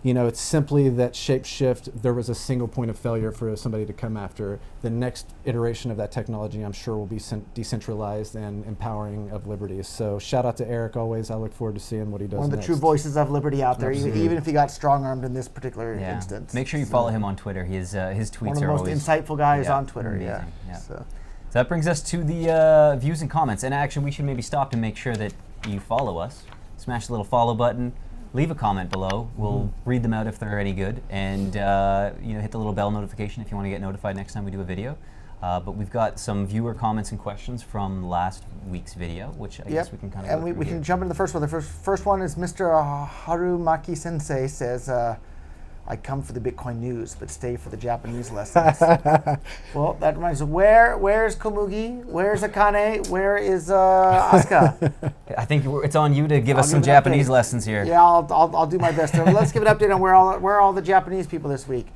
you know, it's simply that Shapeshift, there was a single point of failure for somebody to come after. The next iteration of that technology, I'm sure, will be decentralized and empowering of liberty. So shout out to Eric always. I look forward to seeing what he does One of the next. true voices of liberty out there, even if he got strong-armed in this particular instance. Make sure you follow him on Twitter. His tweets one of the are most always insightful guys on Twitter. amazing. So that brings us to the views and comments. And actually, we should maybe stop and make sure that you follow us. Smash the little follow button. Leave a comment below. We'll read them out if they're any good, and hit the little bell notification if you want to get notified next time we do a video. But we've got some viewer comments and questions from last week's video, which I guess we can kind of. And we can jump into the first one. The first one is Mr. Harumaki Sensei says, I come for the Bitcoin news, but stay for the Japanese lessons. Well, that reminds me. Where's Komugi? Where's Akane? Where is Asuka? I think it's on you to give I'll us some give an Japanese update. lessons here. Yeah, I'll do my best. So let's give an update on where are all the Japanese people this week.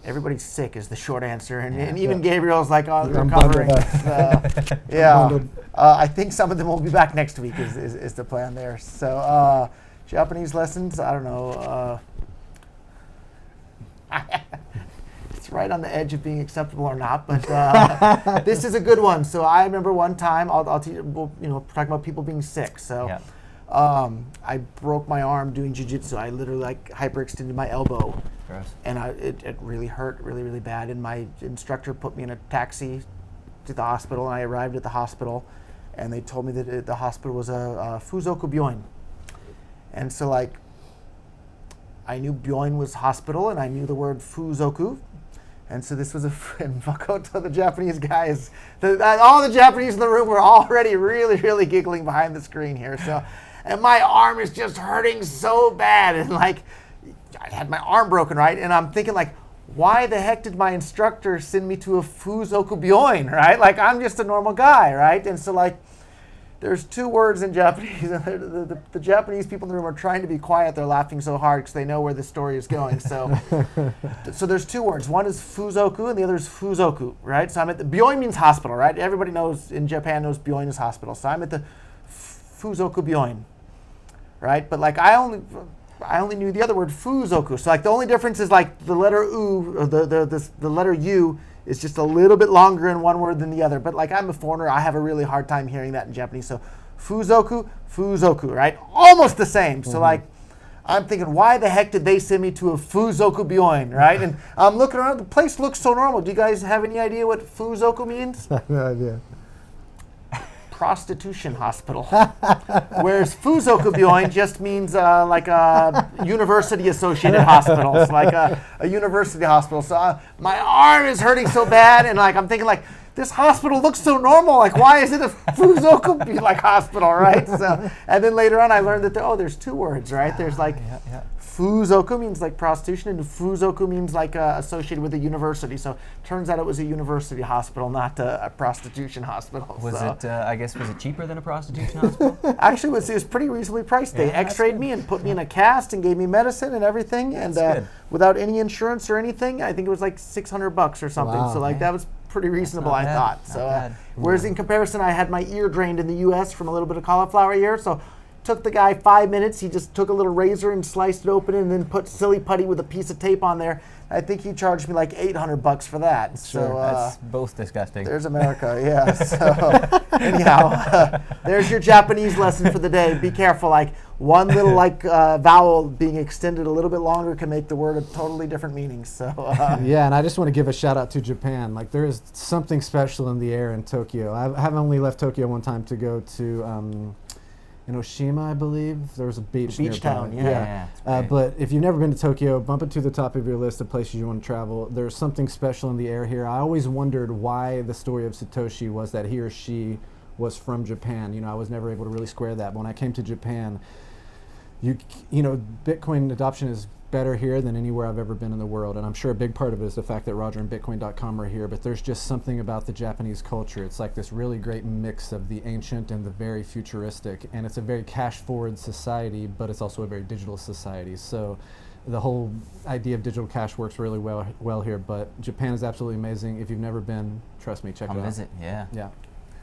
Everybody's sick is the short answer, and even Gabriel's like, oh, they're recovering. Yeah, I think some of them will be back next week is the plan there. So Japanese lessons, I don't know. It's right on the edge of being acceptable or not, but this is a good one. So I remember one time, I'll teach, talking about people being sick. So I broke my arm doing jiu-jitsu. I literally hyperextended my elbow. Gross. And it really hurt really, really bad. And my instructor put me in a taxi to the hospital, and I arrived at the hospital, and they told me that the hospital was a Fuzoku Byoin. And so I knew Byoin was hospital, and I knew the word Fuzoku. And so this was and Makoto, the Japanese guys, all the Japanese in the room were already really, really giggling behind the screen here. So, and my arm is just hurting so bad, and I had my arm broken, right? And I'm thinking why the heck did my instructor send me to a Fuzoku Byoin, right? I'm just a normal guy, right? And so there's two words in Japanese. The Japanese people in the room are trying to be quiet. They're laughing so hard because they know where the story is going. So, so there's two words. One is Fuzoku and the other is Fuzoku, right? So I'm at the Byoin means hospital, right? Everybody knows in Japan knows Byoin is hospital. So I'm at the Fuzoku Byoin, right? But I only knew the other word Fuzoku. So the only difference is the letter U, or the letter U is just a little bit longer in one word than the other. But I'm a foreigner, I have a really hard time hearing that in Japanese. So Fuzoku, right? Almost the same. So I'm thinking, why the heck did they send me to a Fuzoku Byoin, right? And I'm looking around, the place looks so normal. Do you guys have any idea what Fuzoku means? No idea. Prostitution hospital. Whereas Fuzoku Byoin just means a university associated hospital. So a university hospital. So my arm is hurting so bad, and I'm thinking this hospital looks so normal. Why is it a Fuzoku hospital, right? So, and then later on I learned that there's two words, right? There's Fuzoku means prostitution, and Fuzoku means associated with a university. So turns out it was a university hospital, not a prostitution hospital. Was it cheaper than a prostitution hospital? Actually, it was pretty reasonably priced. They x-rayed me and put me in a cast and gave me medicine and everything, and without any insurance or anything. I think it was $600 or something. Wow. So that was pretty reasonable, I thought. So whereas in comparison, I had my ear drained in the U.S. from a little bit of cauliflower ear. So took the guy 5 minutes. He just took a little razor and sliced it open and then put silly putty with a piece of tape on there. I think he charged me $800 for that. Sure. So That's both disgusting. there's America, yeah. So anyhow, there's your Japanese lesson for the day. Be careful. One little vowel being extended a little bit longer can make the word a totally different meaning. So yeah, and I just want to give a shout out to Japan. There is something special in the air in Tokyo. I have only left Tokyo one time to go to in Oshima, I believe. There was a beach Beach nearby. town, yeah. But if you've never been to Tokyo, bump it to the top of your list of places you want to travel. There's something special in the air here. I always wondered why the story of Satoshi was that he or she was from Japan. I was never able to really square that. But when I came to Japan, Bitcoin adoption is better here than anywhere I've ever been in the world, and I'm sure a big part of it is the fact that Roger and Bitcoin.com are here, but there's just something about the Japanese culture. It's this really great mix of the ancient and the very futuristic, and it's a very cash-forward society, but it's also a very digital society. So the whole idea of digital cash works really well here, but Japan is absolutely amazing. If you've never been, trust me, check it out. Come visit, yeah. Yeah.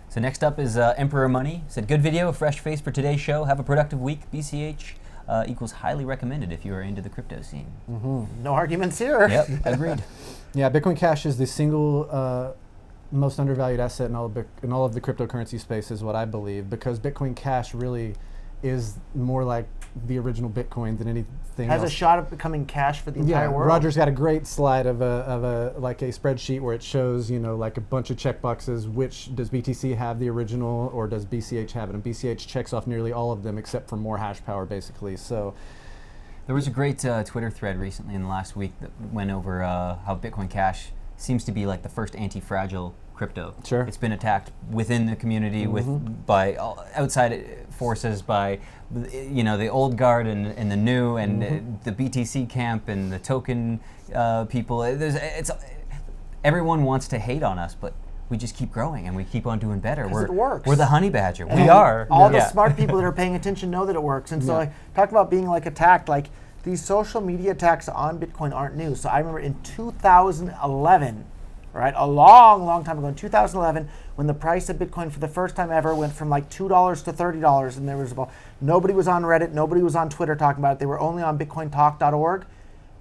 So next up is Emperor Money. Said, good video, a fresh face for today's show. Have a productive week. BCH equals highly recommended if you are into the crypto scene. no arguments here. Yep, agreed. Yeah, Bitcoin Cash is the single most undervalued asset in all of the cryptocurrency space, is what I believe, because Bitcoin Cash really is more like the original Bitcoin than anything Has else. a shot of becoming cash for the entire world. Roger's got a great slide of a spreadsheet where it shows a bunch of checkboxes. Which does BTC have, the original, or does BCH have it? And BCH checks off nearly all of them except for more hash power, basically. So There was a great Twitter thread recently in the last week that went over how Bitcoin Cash seems to be the first anti-fragile crypto. Sure. It's been attacked within the community by outside forces, by the old guard and the new, and the BTC camp and the token people. Everyone wants to hate on us, but we just keep growing and we keep on doing better. It works. We're the honey badger. And we are. All the smart people that are paying attention know that it works. And so, talk about being attacked. These social media attacks on Bitcoin aren't new. So I remember in 2011, right, a long, long time ago, in 2011, when the price of Bitcoin for the first time ever went from $2 to $30, and there was nobody was on Reddit, nobody was on Twitter talking about it. They were only on BitcoinTalk.org.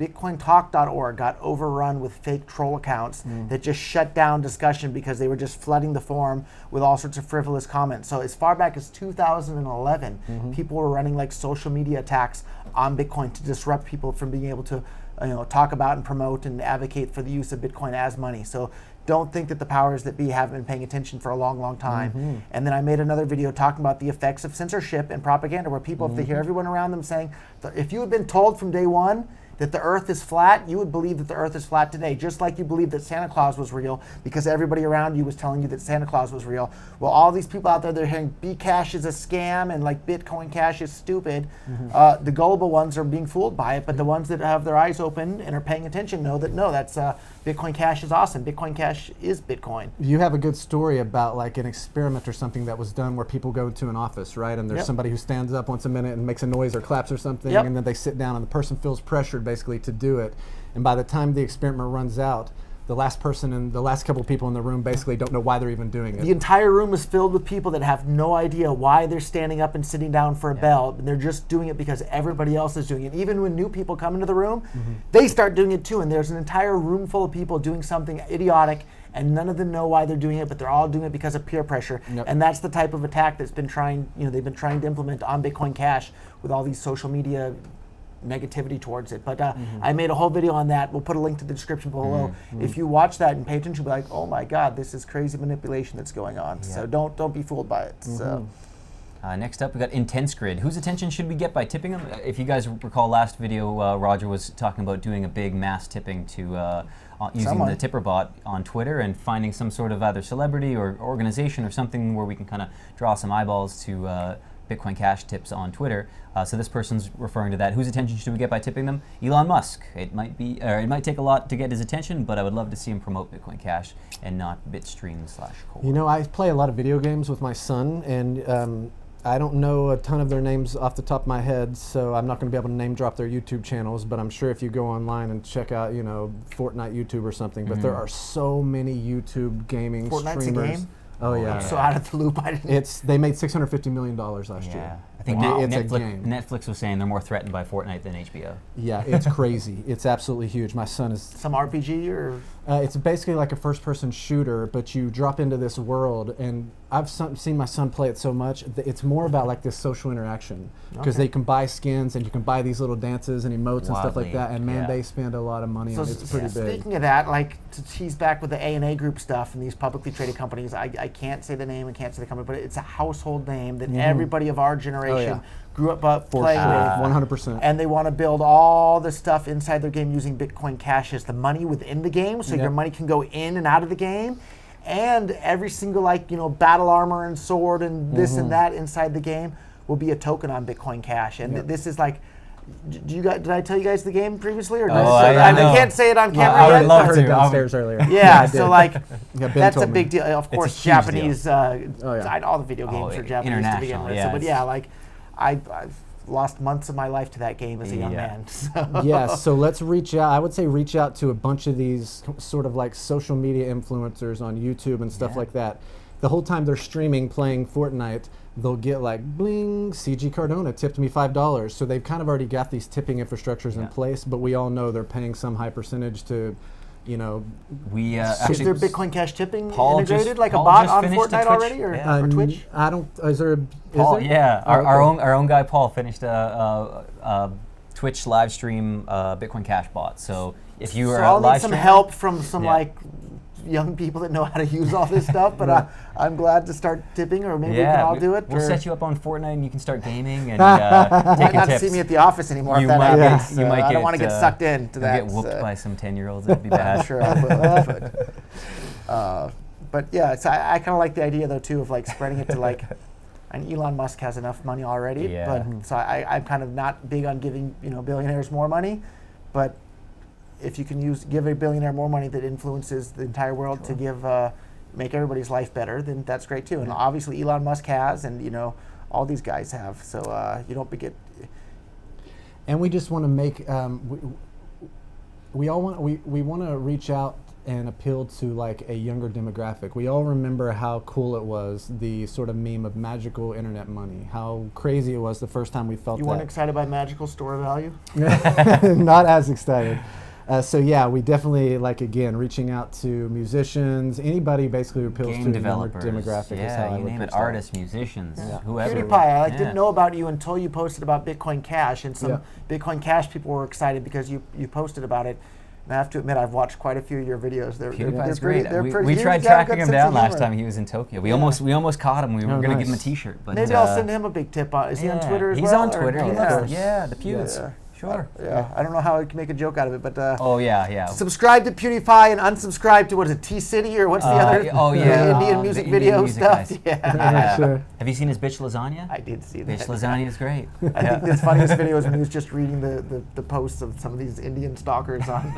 BitcoinTalk.org got overrun with fake troll accounts that just shut down discussion because they were just flooding the forum with all sorts of frivolous comments. So as far back as 2011, people were running social media attacks on Bitcoin to disrupt people from being able to talk about and promote and advocate for the use of Bitcoin as money. So don't think that the powers that be haven't been paying attention for a long, long time. And then I made another video talking about the effects of censorship and propaganda, where people, if they hear everyone around them saying, if you had been told from day one that the earth is flat, you would believe that the earth is flat today, just like you believe that Santa Claus was real because everybody around you was telling you that Santa Claus was real. Well, all these people out there, they're hearing Bcash is a scam and Bitcoin Cash is stupid. The gullible ones are being fooled by it, but the ones that have their eyes open and are paying attention know that no, that's Bitcoin Cash is awesome. Bitcoin Cash is Bitcoin. You have a good story about an experiment or something that was done where people go to an office, right? And there's somebody who stands up once a minute and makes a noise or claps or something, and then they sit down and the person feels pressured basically to do it. And by the time the experiment runs out, the last person and the last couple of people in the room basically don't know why they're even doing it. The entire room is filled with people that have no idea why they're standing up and sitting down for a bell. They're just doing it because everybody else is doing it. Even when new people come into the room, they start doing it too. And there's an entire room full of people doing something idiotic, and none of them know why they're doing it, but they're all doing it because of peer pressure. And that's the type of attack that's been they've been trying to implement on Bitcoin Cash with all these social media negativity towards it. But I made a whole video on that. We'll put a link to the description below. If you watch that and pay attention, you'll be like, oh my God, this is crazy manipulation that's going on. So don't be fooled by it. So. Next up, we got Intense Grid. Whose attention should we get by tipping them? If you guys recall last video, Roger was talking about doing a big mass tipping to using the tipper bot on Twitter and finding some sort of either celebrity or organization or something where we can kind of draw some eyeballs to Bitcoin Cash tips on Twitter. So this person's referring to that. Whose attention should we get by tipping them? Elon Musk. It might take a lot to get his attention, but I would love to see him promote Bitcoin Cash and not Bitstream/Core. I play a lot of video games with my son, and I don't know a ton of their names off the top of my head, so I'm not going to be able to name drop their YouTube channels, but I'm sure if you go online and check out, Fortnite YouTube or something, but there are so many YouTube gaming Fortnite's streamers. a game? Oh yeah. I'm so out of the loop. They made $650 million last year. I think It's a game. Netflix was saying they're more threatened by Fortnite than HBO. Yeah, it's crazy. It's absolutely huge. My son is... Some RPG or... it's basically like a first-person shooter, but you drop into this world, and I've seen my son play it so much. It's more about this social interaction, because they can buy skins and you can buy these little dances and emotes and stuff like that, and man, they spend a lot of money on it. It's pretty big. Speaking of that, to tease back with the A&A Group stuff and these publicly traded companies, I can't say the name and can't say the company, but it's a household name that everybody of our generation grew up playing with. 100%. And they want to build all the stuff inside their game using Bitcoin Cash as the money within the game, so your money can go in and out of the game. And every single battle armor and sword and this and that inside the game will be a token on Bitcoin Cash. And this is did I tell you guys the game previously? Or I can't say it on camera I yet. would love I heard to. it downstairs earlier. Yeah, so that's a big deal. deal. Of course, It's a huge Japanese. All the video games are Japanese to begin with. But I've lost months of my life to that game as a young man. So let's reach out. I would say reach out to a bunch of these sort of social media influencers on YouTube and stuff like that. The whole time they're streaming, playing Fortnite, they'll get bling, CG Cardona tipped me $5. So they've kind of already got these tipping infrastructures in place, but we all know they're paying some high percentage to, we is there Bitcoin Cash tipping Paul integrated, just- a Paul bot just on finished a Fortnite Twitch- already, or Twitch? I don't. Is there? Paul, Is there? our own guy Paul finished a Twitch live stream Bitcoin Cash bot. So if you are I'll live need some streaming, help from some young people that know how to use all this stuff, but I'm glad to start tipping, or maybe we can all do it. We'll or set you up on Fortnite and you can start gaming and might taking not tips. see me at the office anymore You if that might happens. get- you might I don't get, want to get sucked into You'll that. get whooped by some 10-year-olds. It'd be bad. I'm sure I will. But yeah, so I kind of like the idea though too of like spreading it to like, and Elon Musk has enough money already. Yeah. But so I'm kind of not big on giving billionaires more money, but if you can give a billionaire more money that influences the entire world to give make everybody's life better, then that's great too. And obviously Elon Musk has, and all these guys have. So you don't get. And we just want to make we want to reach out and appeal to like a younger demographic. We all remember how cool it was, the sort of meme of magical internet money, how crazy it was the first time we felt that. You weren't excited by magical store value? Not as excited. So yeah, we definitely again reaching out to musicians, anybody basically who appeals Game to a developers, younger demographic. Is how I you would name pitch it, that. artists, musicians, whoever. PewDiePie, I didn't know about you until you posted about Bitcoin Cash, and some Bitcoin Cash people were excited because you posted about it. And I have to admit, I've watched quite a few of your videos. PewDiePie's great. Pretty, we tried tracking him down last time he was in Tokyo. We almost caught him. We were going to give him a T-shirt. But maybe I'll send him a big tip. Is he on Twitter as well? He's on Twitter. The Pews. Yeah. Sure. I don't know how I can make a joke out of it, but subscribe to PewDiePie and unsubscribe to what is it, T-City or what's the other? The Indian music video stuff. Guys. Yeah. Sure. Have you seen his bitch lasagna? I did see that. Bitch lasagna is great. I think his funniest video is when he was just reading the posts of some of these Indian stalkers on.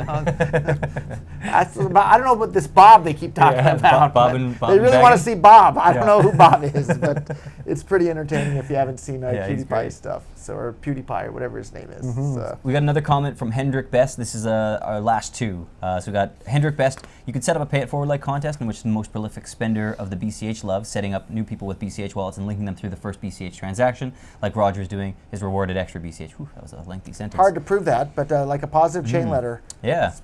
I don't know what this Bob they keep talking about. Bob they really want to see Bob. I don't know who Bob is, but it's pretty entertaining if you haven't seen PewDiePie stuff. Or PewDiePie or whatever his name is. So. We got another comment from Hendrick Best. This is our last two. So we got Hendrick Best. You could set up a pay it forward like contest in which the most prolific spender of the BCH loves, setting up new people with BCH wallets and linking them through the first BCH transaction, like Roger's doing, is rewarded extra BCH. Whew, that was a lengthy sentence. Hard to prove that, but like a positive chain letter. Yeah.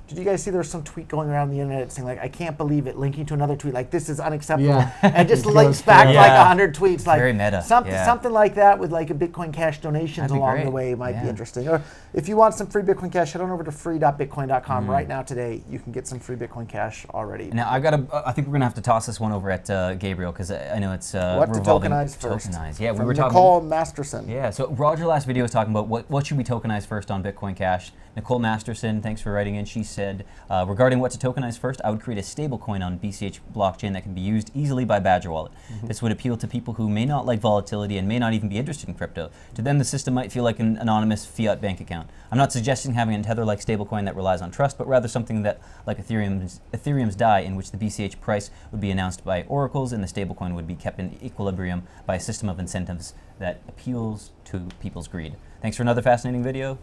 Did you guys see there was some tweet going around the internet saying I can't believe it, linking to another tweet this is unacceptable, and just links back 100 tweets very meta. Something like that with a Bitcoin Cash donations along the way might be interesting. Or if you want some free Bitcoin Cash, head on over to free.bitcoin.com right now today. You can get some free Bitcoin Cash already. Now I think we're gonna have to toss this one over at Gabriel because I know it's what to tokenize first. Yeah, we were talking. Nicole Masterson. Yeah, so Roger last video was talking about what should we tokenize first on Bitcoin Cash. Nicole Masterson, thanks for writing in. She said, regarding what to tokenize first, I would create a stablecoin on BCH blockchain that can be used easily by Badger Wallet. This would appeal to people who may not like volatility and may not even be interested in crypto. To them, the system might feel like an anonymous fiat bank account. I'm not suggesting having a Tether-like stablecoin that relies on trust, but rather something that, like Ethereum's DAI, in which the BCH price would be announced by oracles and the stablecoin would be kept in equilibrium by a system of incentives that appeals to people's greed. Thanks for another fascinating video.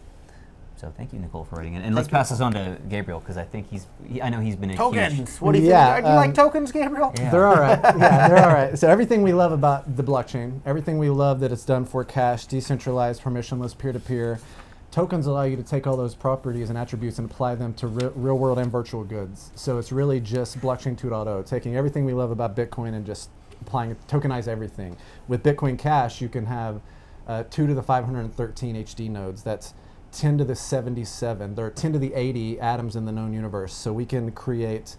So thank you, Nicole, for writing it. And let's pass this on to Gabriel, because I think I know he's been a tokens. Huge... What do you think? Do you like tokens, Gabriel? Yeah. They're all right. Yeah, they're all right. So everything we love about the blockchain, everything we love that it's done for cash, decentralized, permissionless, peer-to-peer, tokens allow you to take all those properties and attributes and apply them to real world and virtual goods. So it's really just blockchain 2.0, taking everything we love about Bitcoin and just applying it, tokenize everything. With Bitcoin Cash, you can have 2 to the 513 HD nodes. That's 10 to the 77. There are 10 to the 80 atoms in the known universe. So we can create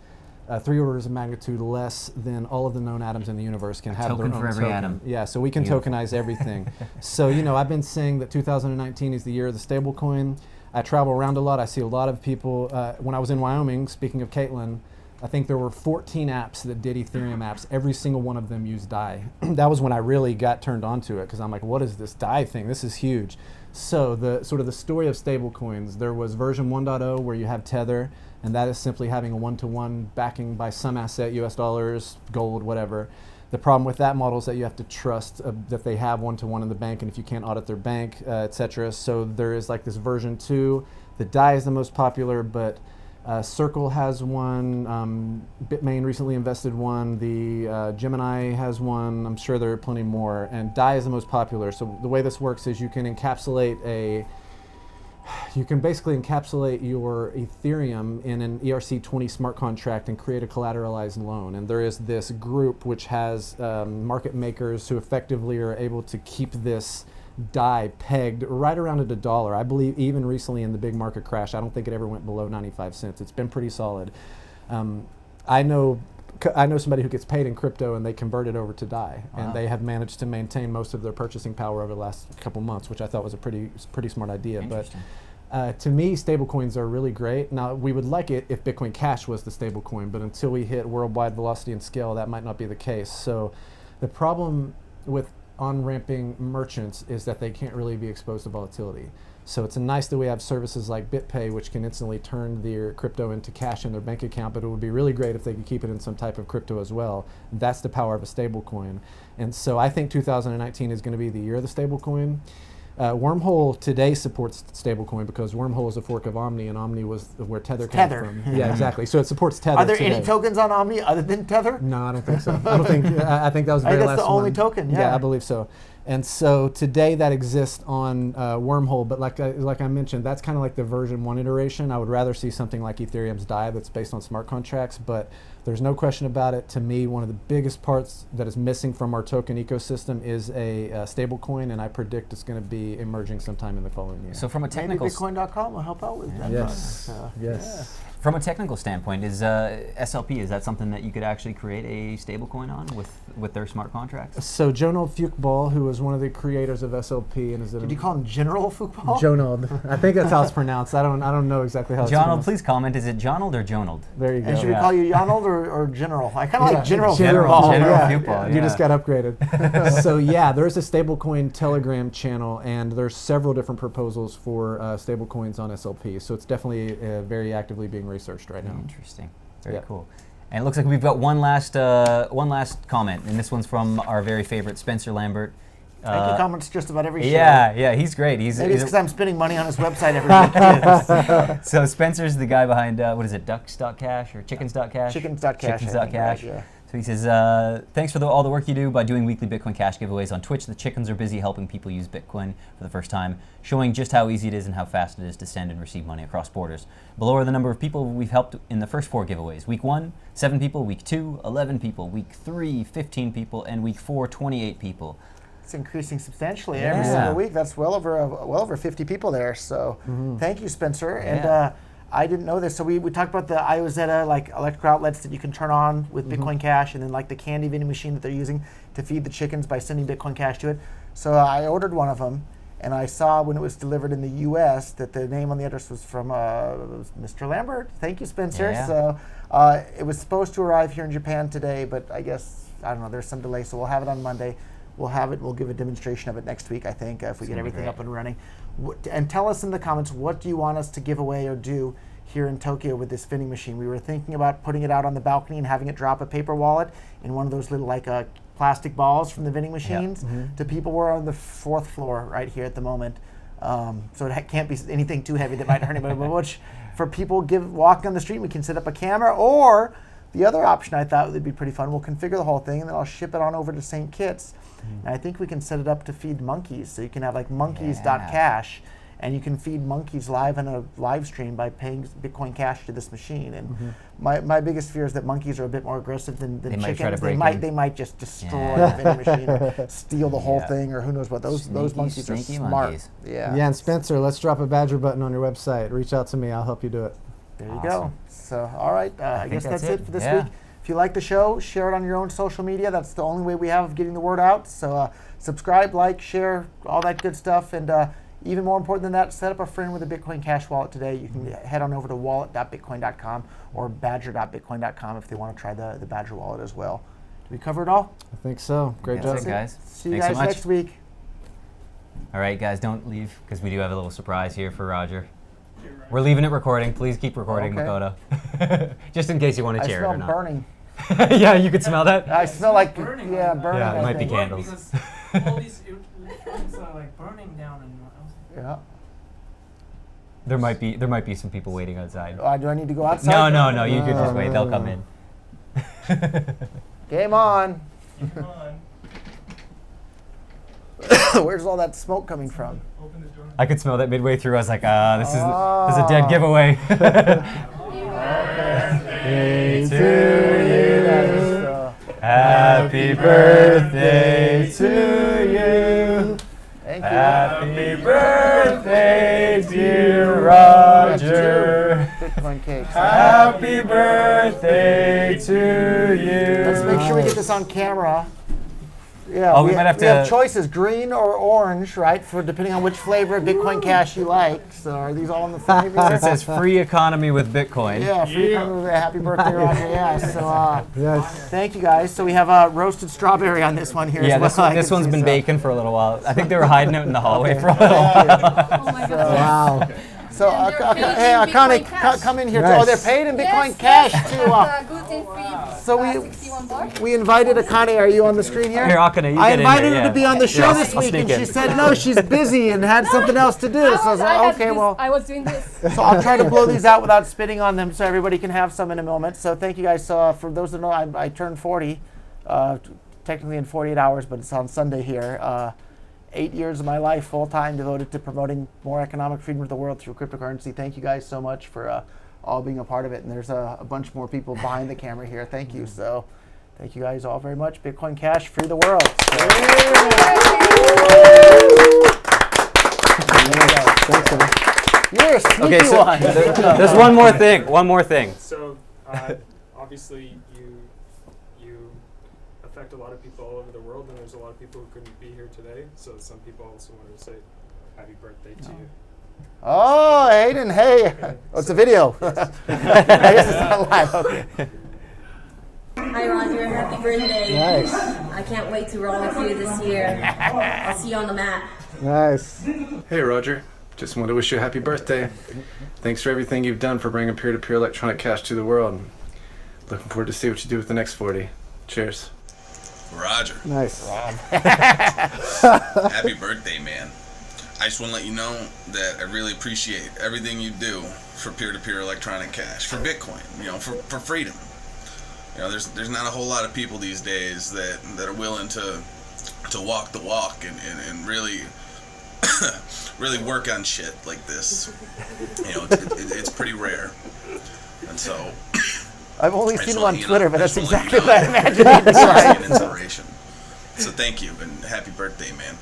3 orders of magnitude less than all of the known atoms in the universe can have their own token for every atom. Yeah, so we can tokenize everything. So, I've been saying that 2019 is the year of the stable coin. I travel around a lot. I see a lot of people. When I was in Wyoming, speaking of Caitlin, I think there were 14 apps that did Ethereum apps. Every single one of them used DAI. That was when I really got turned on to it, because I'm like, what is this DAI thing? This is huge. So the story of stablecoins, there was version 1.0 where you have Tether, and that is simply having a one-to-one backing by some asset, US dollars, gold, whatever. The problem with that model is that you have to trust that they have one-to-one in the bank, and if you can't audit their bank, etc. So there is this version 2. The DAI is the most popular, but Circle has one, Bitmain recently invested one, the Gemini has one, I'm sure there are plenty more, and DAI is the most popular. So the way this works is you can basically encapsulate your Ethereum in an ERC20 smart contract and create a collateralized loan. And there is this group which has market makers who effectively are able to keep this DAI pegged right around at $1. I believe even recently in the big market crash, I don't think it ever went below 95 cents. It's been pretty solid. I know somebody who gets paid in crypto and they convert it over to DAI, and they have managed to maintain most of their purchasing power over the last couple months, which I thought was a pretty smart idea. But To me, stablecoins are really great. Now, we would like it if Bitcoin Cash was the stablecoin, but until we hit worldwide velocity and scale, that might not be the case. So the problem with on-ramping merchants is that they can't really be exposed to volatility. So it's nice that we have services like BitPay, which can instantly turn their crypto into cash in their bank account, but it would be really great if they could keep it in some type of crypto as well. That's the power of a stablecoin. And so I think 2019 is going to be the year of the stablecoin. Wormhole today supports stablecoin because Wormhole is a fork of Omni, and Omni was where Tether came from. Yeah, exactly. So it supports Tether. Are there today. any tokens on Omni other than Tether? No, I don't think so. I don't think. I think that was the very that's last the only one. token. Yeah, I believe so. And so today that exists on Wormhole, but like I mentioned, that's kind of like the version 1 iteration. I would rather see something like Ethereum's DAI that's based on smart contracts, but there's no question about it. To me, one of the biggest parts that is missing from our token ecosystem is a stable coin, and I predict it's going to be emerging sometime in the following year. So from a technical maybe Bitcoin.com will help out with that. Yes. Yes. From a technical standpoint, is SLP, is that something that you could actually create a stablecoin on with their smart contracts? So Jonald Fuchbal, who was one of the creators of SLP, and Did you call him General Fuchbal? Jonald. I think that's how it's pronounced. I don't know exactly how it's Jonald, pronounced. please comment. Is it Jonald or Jonald? There you go. And should we call you Jonald or General? I kind of like General General. Fuchbal. General yeah. Fuchbal, You yeah. just got upgraded. So yeah, there's a stablecoin Telegram channel, and there's several different proposals for stablecoins on SLP. So it's definitely very actively being researched right now. Interesting. Very cool. And it looks like we've got one last comment, and this one's from our very favorite Spencer Lambert. Thank you, comments just about every show. Yeah, he's great. Maybe it's because I'm spending money on his website every week. So Spencer's the guy behind, what is it, Ducks.cash or Chickens.cash? Chickens.cash. Chickens.cash. Yeah. So he says, thanks for all the work you do by doing weekly Bitcoin Cash giveaways on Twitch. The chickens are busy helping people use Bitcoin for the first time, showing just how easy it is and how fast it is to send and receive money across borders. Below are the number of people we've helped in the first 4 giveaways. Week 1, 7 people. Week 2, 11 people. Week 3, 15 people. And week 4, 28 people. It's increasing substantially every single week. That's well over 50 people there. So thank you, Spencer. And I didn't know this. So we talked about the IOZeta, like electrical outlets that you can turn on with Bitcoin Cash, and then like the candy vending machine that they're using to feed the chickens by sending Bitcoin Cash to it. So I ordered one of them, and I saw when it was delivered in the U.S. that the name on the address was from Mr. Lambert. Thank you, Spencer. Yeah. So it was supposed to arrive here in Japan today, but I guess, I don't know, there's some delay, so we'll have it on Monday. We'll give a demonstration of it next week, I think, if we get everything up and running. And tell us in the comments, what do you want us to give away or do here in Tokyo with this vending machine? We were thinking about putting it out on the balcony and having it drop a paper wallet in one of those little plastic balls from the vending machines to people. We're on the 4th floor right here at the moment. So it can't be anything too heavy that might hurt anybody. But which, for people walking on the street, we can set up a camera, or the other option I thought would be pretty fun, we'll configure the whole thing and then I'll ship it on over to St. Kitts. And I think we can set it up to feed monkeys. So you can have like monkeys.cash, and you can feed monkeys live on a live stream by paying Bitcoin Cash to this machine. And my biggest fear is that monkeys are a bit more aggressive than They might chickens. try to break in. They might just destroy the vending machine or steal the whole thing, or who knows what. Those monkeys are sneaky smart. monkeys. Yeah. Yeah, and Spencer, let's drop a Badger button on your website. Reach out to me. I'll help you do it. There you Awesome. go. So, all right. I guess think that's that's it it. for this Yeah. week. If you like the show, share it on your own social media. That's the only way we have of getting the word out. So subscribe, like, share, all that good stuff. And even more important than that, set up a friend with a Bitcoin Cash wallet today. You can head on over to wallet.bitcoin.com or badger.bitcoin.com if they want to try the Badger wallet as well. Did we cover it all? I think so. Great That's job. it, guys. See you Thanks so guys much. next week. All right, guys, don't leave, because we do have a little surprise here for Roger. We're leaving it recording. Please keep recording, Okay. Makoto. Just in case you want to I share it smell or not. burning. yeah, you could smell that? I smell like Burning. burning. Yeah, it I might be think. candles. Because all these electronics are like burning down, and I was like, Yeah. There might be some people waiting outside. Do I need to go outside? No, you could just wait. They'll come in. Game on. come on, Where's all that smoke coming from? open the door. I could smell that midway through. I was like, this is a dead giveaway. Hey, Happy birthday to you. Thank you. Happy birthday, dear Roger. Bitcoin cakes. Happy birthday to you. Let's make sure we get this on camera. Yeah, Oh, we might have we have to- choices, green or orange, right? For depending on which flavor of Bitcoin Cash you like. So are these all in the flavor? It says free economy with Bitcoin. Yeah, free happy birthday, Roger. Yeah, so Yes. thank you guys. So we have a roasted strawberry on this one here. Yeah, as well. this I one's can been see, baking for a little while. I think they were hiding out in the hallway for a little while. Oh my god. Wow. So, And they're paid hey, in Akane, Bitcoin Cash. come in here. Nice. Oh, they're paid in Bitcoin Yes, Cash yes, too. and, gluten-free, So we- 61 bars. We invited Akane. Are you on the screen here? Here, Akane, you I get in invited there, her yeah. to be on the show Yeah, this I'll week, and sneak she in. said no, she's busy and had something else to do. So I was like, okay, well. I was doing this. So I'll try to blow these out without spitting on them, so everybody can have some in a moment. So thank you guys. So for those that know, I turned 40, technically in 48 hours, but it's on Sunday here. 8 years of my life full time devoted to promoting more economic freedom of the world through cryptocurrency. Thank you guys so much for all being a part of it. And there's a bunch more people behind the camera here. Thank you. So thank you guys all very much. Bitcoin Cash, free the world. Thanks, man. You're a sneaky Okay, so one. there's one more thing. One more thing. So, obviously, you affect a lot of people all over the world, and there's a lot of people who couldn't be here today. So, some people also wanted to say happy birthday to you. Oh, Hayden, hey. Oh, it's a video. I guess it's not live. Okay. Hi Roger, happy birthday. Nice. I can't wait to roll with you this year. I'll see you on the mat. Nice. Hey Roger, just want to wish you a happy birthday. Thanks for everything you've done for bringing peer-to-peer electronic cash to the world. Looking forward to see what you do with the next 40. Cheers. Roger. Nice. Happy birthday, man. I just want to let you know that I really appreciate everything you do for peer-to-peer electronic cash, for Bitcoin, for freedom. There's not a whole lot of people these days that are willing to walk the walk and really really work on shit like this. It's pretty rare. And so I've only I just seen him want on you to Twitter, know- but I that's just want exactly you to what I know imagined that he'd be you're like. an inspiration. So thank you and happy birthday, man.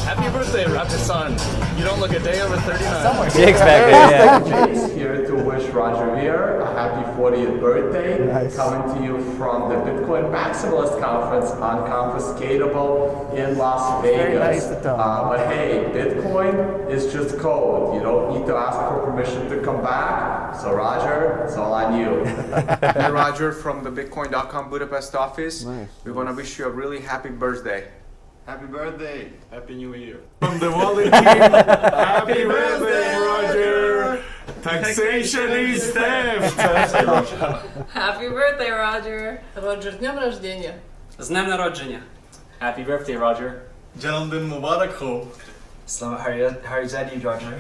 Happy birthday, Rapid Son. You don't look a day over 39. Jake's back there, yeah. Jake's here to wish Roger Veer a happy 40th birthday. Nice. Coming to you from the Bitcoin Maximalist Conference Unconfiscatable in Las Vegas. Very nice to talk. But hey, Bitcoin is just code. You don't need to ask for permission to come back. So Roger, it's all on you. Hey Roger from the Bitcoin.com Budapest office. Nice. We want to wish you a really happy birthday. Happy birthday. Happy New Year. From the Wallet team, happy birthday, Roger! Taxation is theft! Happy birthday, Roger. Роджер, з днем рождения. З днем народження. Happy birthday, Roger. Gentlemen Mubarak. Слава Harizadi, Roger.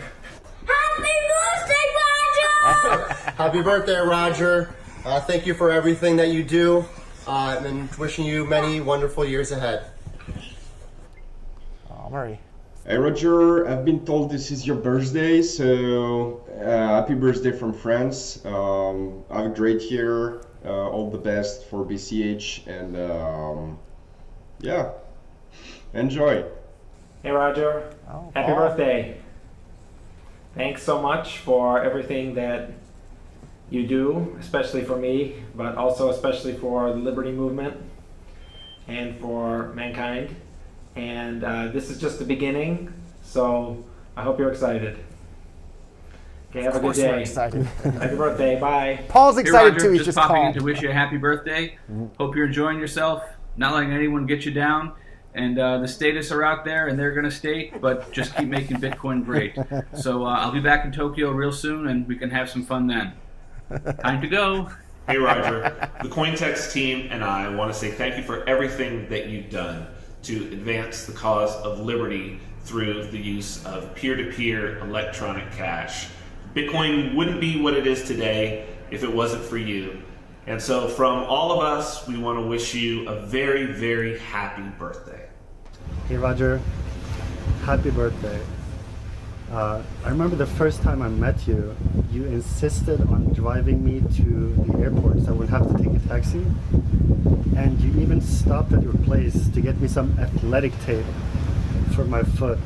Happy birthday, Roger! Happy birthday, Roger. Thank you for everything that you do. And wishing you many wonderful years ahead. Oh, Murray. Hey Roger, I've been told this is your birthday, so happy birthday from France. Have a great year, all the best for BCH, and yeah, enjoy. Hey, Roger. Oh, Happy Paul. birthday. Thanks so much for everything that you do, especially for me, but also especially for the Liberty Movement and for mankind. And this is just the beginning, so I hope you're excited. Okay, have a Of good course we're day. excited. Happy birthday, bye. Paul's excited Roger, too. He's just just popping calm. in to wish you a happy birthday. Hope you're enjoying yourself, not letting anyone get you down. And the statists are out there, and they're going to state, but just keep making Bitcoin great. So I'll be back in Tokyo real soon, and we can have some fun then. Time to go. Hey Roger, the Cointext team and I want to say thank you for everything that you've done to advance the cause of liberty through the use of peer-to-peer electronic cash. Bitcoin wouldn't be what it is today if it wasn't for you. And so from all of us, we want to wish you a very, very happy birthday. Hey Roger, happy birthday. I remember the first time I met you, you insisted on driving me to the airport so I wouldn't have to take a taxi. And you even stopped at your place to get me some athletic tape for my foot.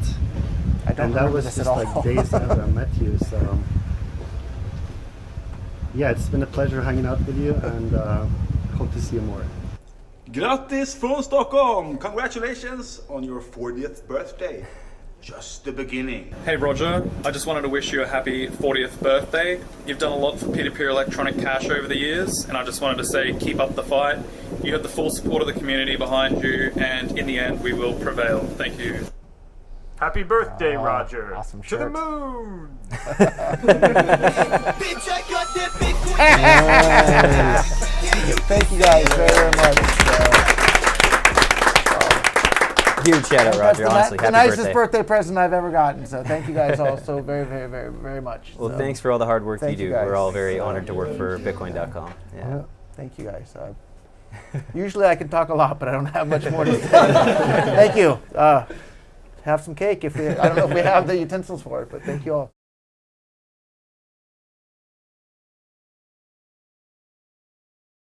I don't and that remember was this just at like all. days after I met you. So yeah, it's been a pleasure hanging out with you, and hope to see you more. Grattis från Stockholm! Congratulations on your 40th birthday. Just the beginning. Hey Roger, I just wanted to wish you a happy 40th birthday. You've done a lot for peer-to-peer electronic cash over the years, and I just wanted to say keep up the fight. You have the full support of the community behind you, and in the end we will prevail. Thank you. Happy birthday, Roger. Awesome To the shirt. moon. Thank you guys very much. Huge shout out, Roger. Honestly, the happy nicest birthday present I've ever gotten. So thank you guys all so very, very, very, very much. Well, So, thanks for all the hard work you thank do. you guys. We're all very honored to work for Bitcoin.com. Yeah. Thank you guys. Usually I can talk a lot, but I don't have much more to say. Thank you. Have some cake if we. I don't know if we have the utensils for it, but thank you all.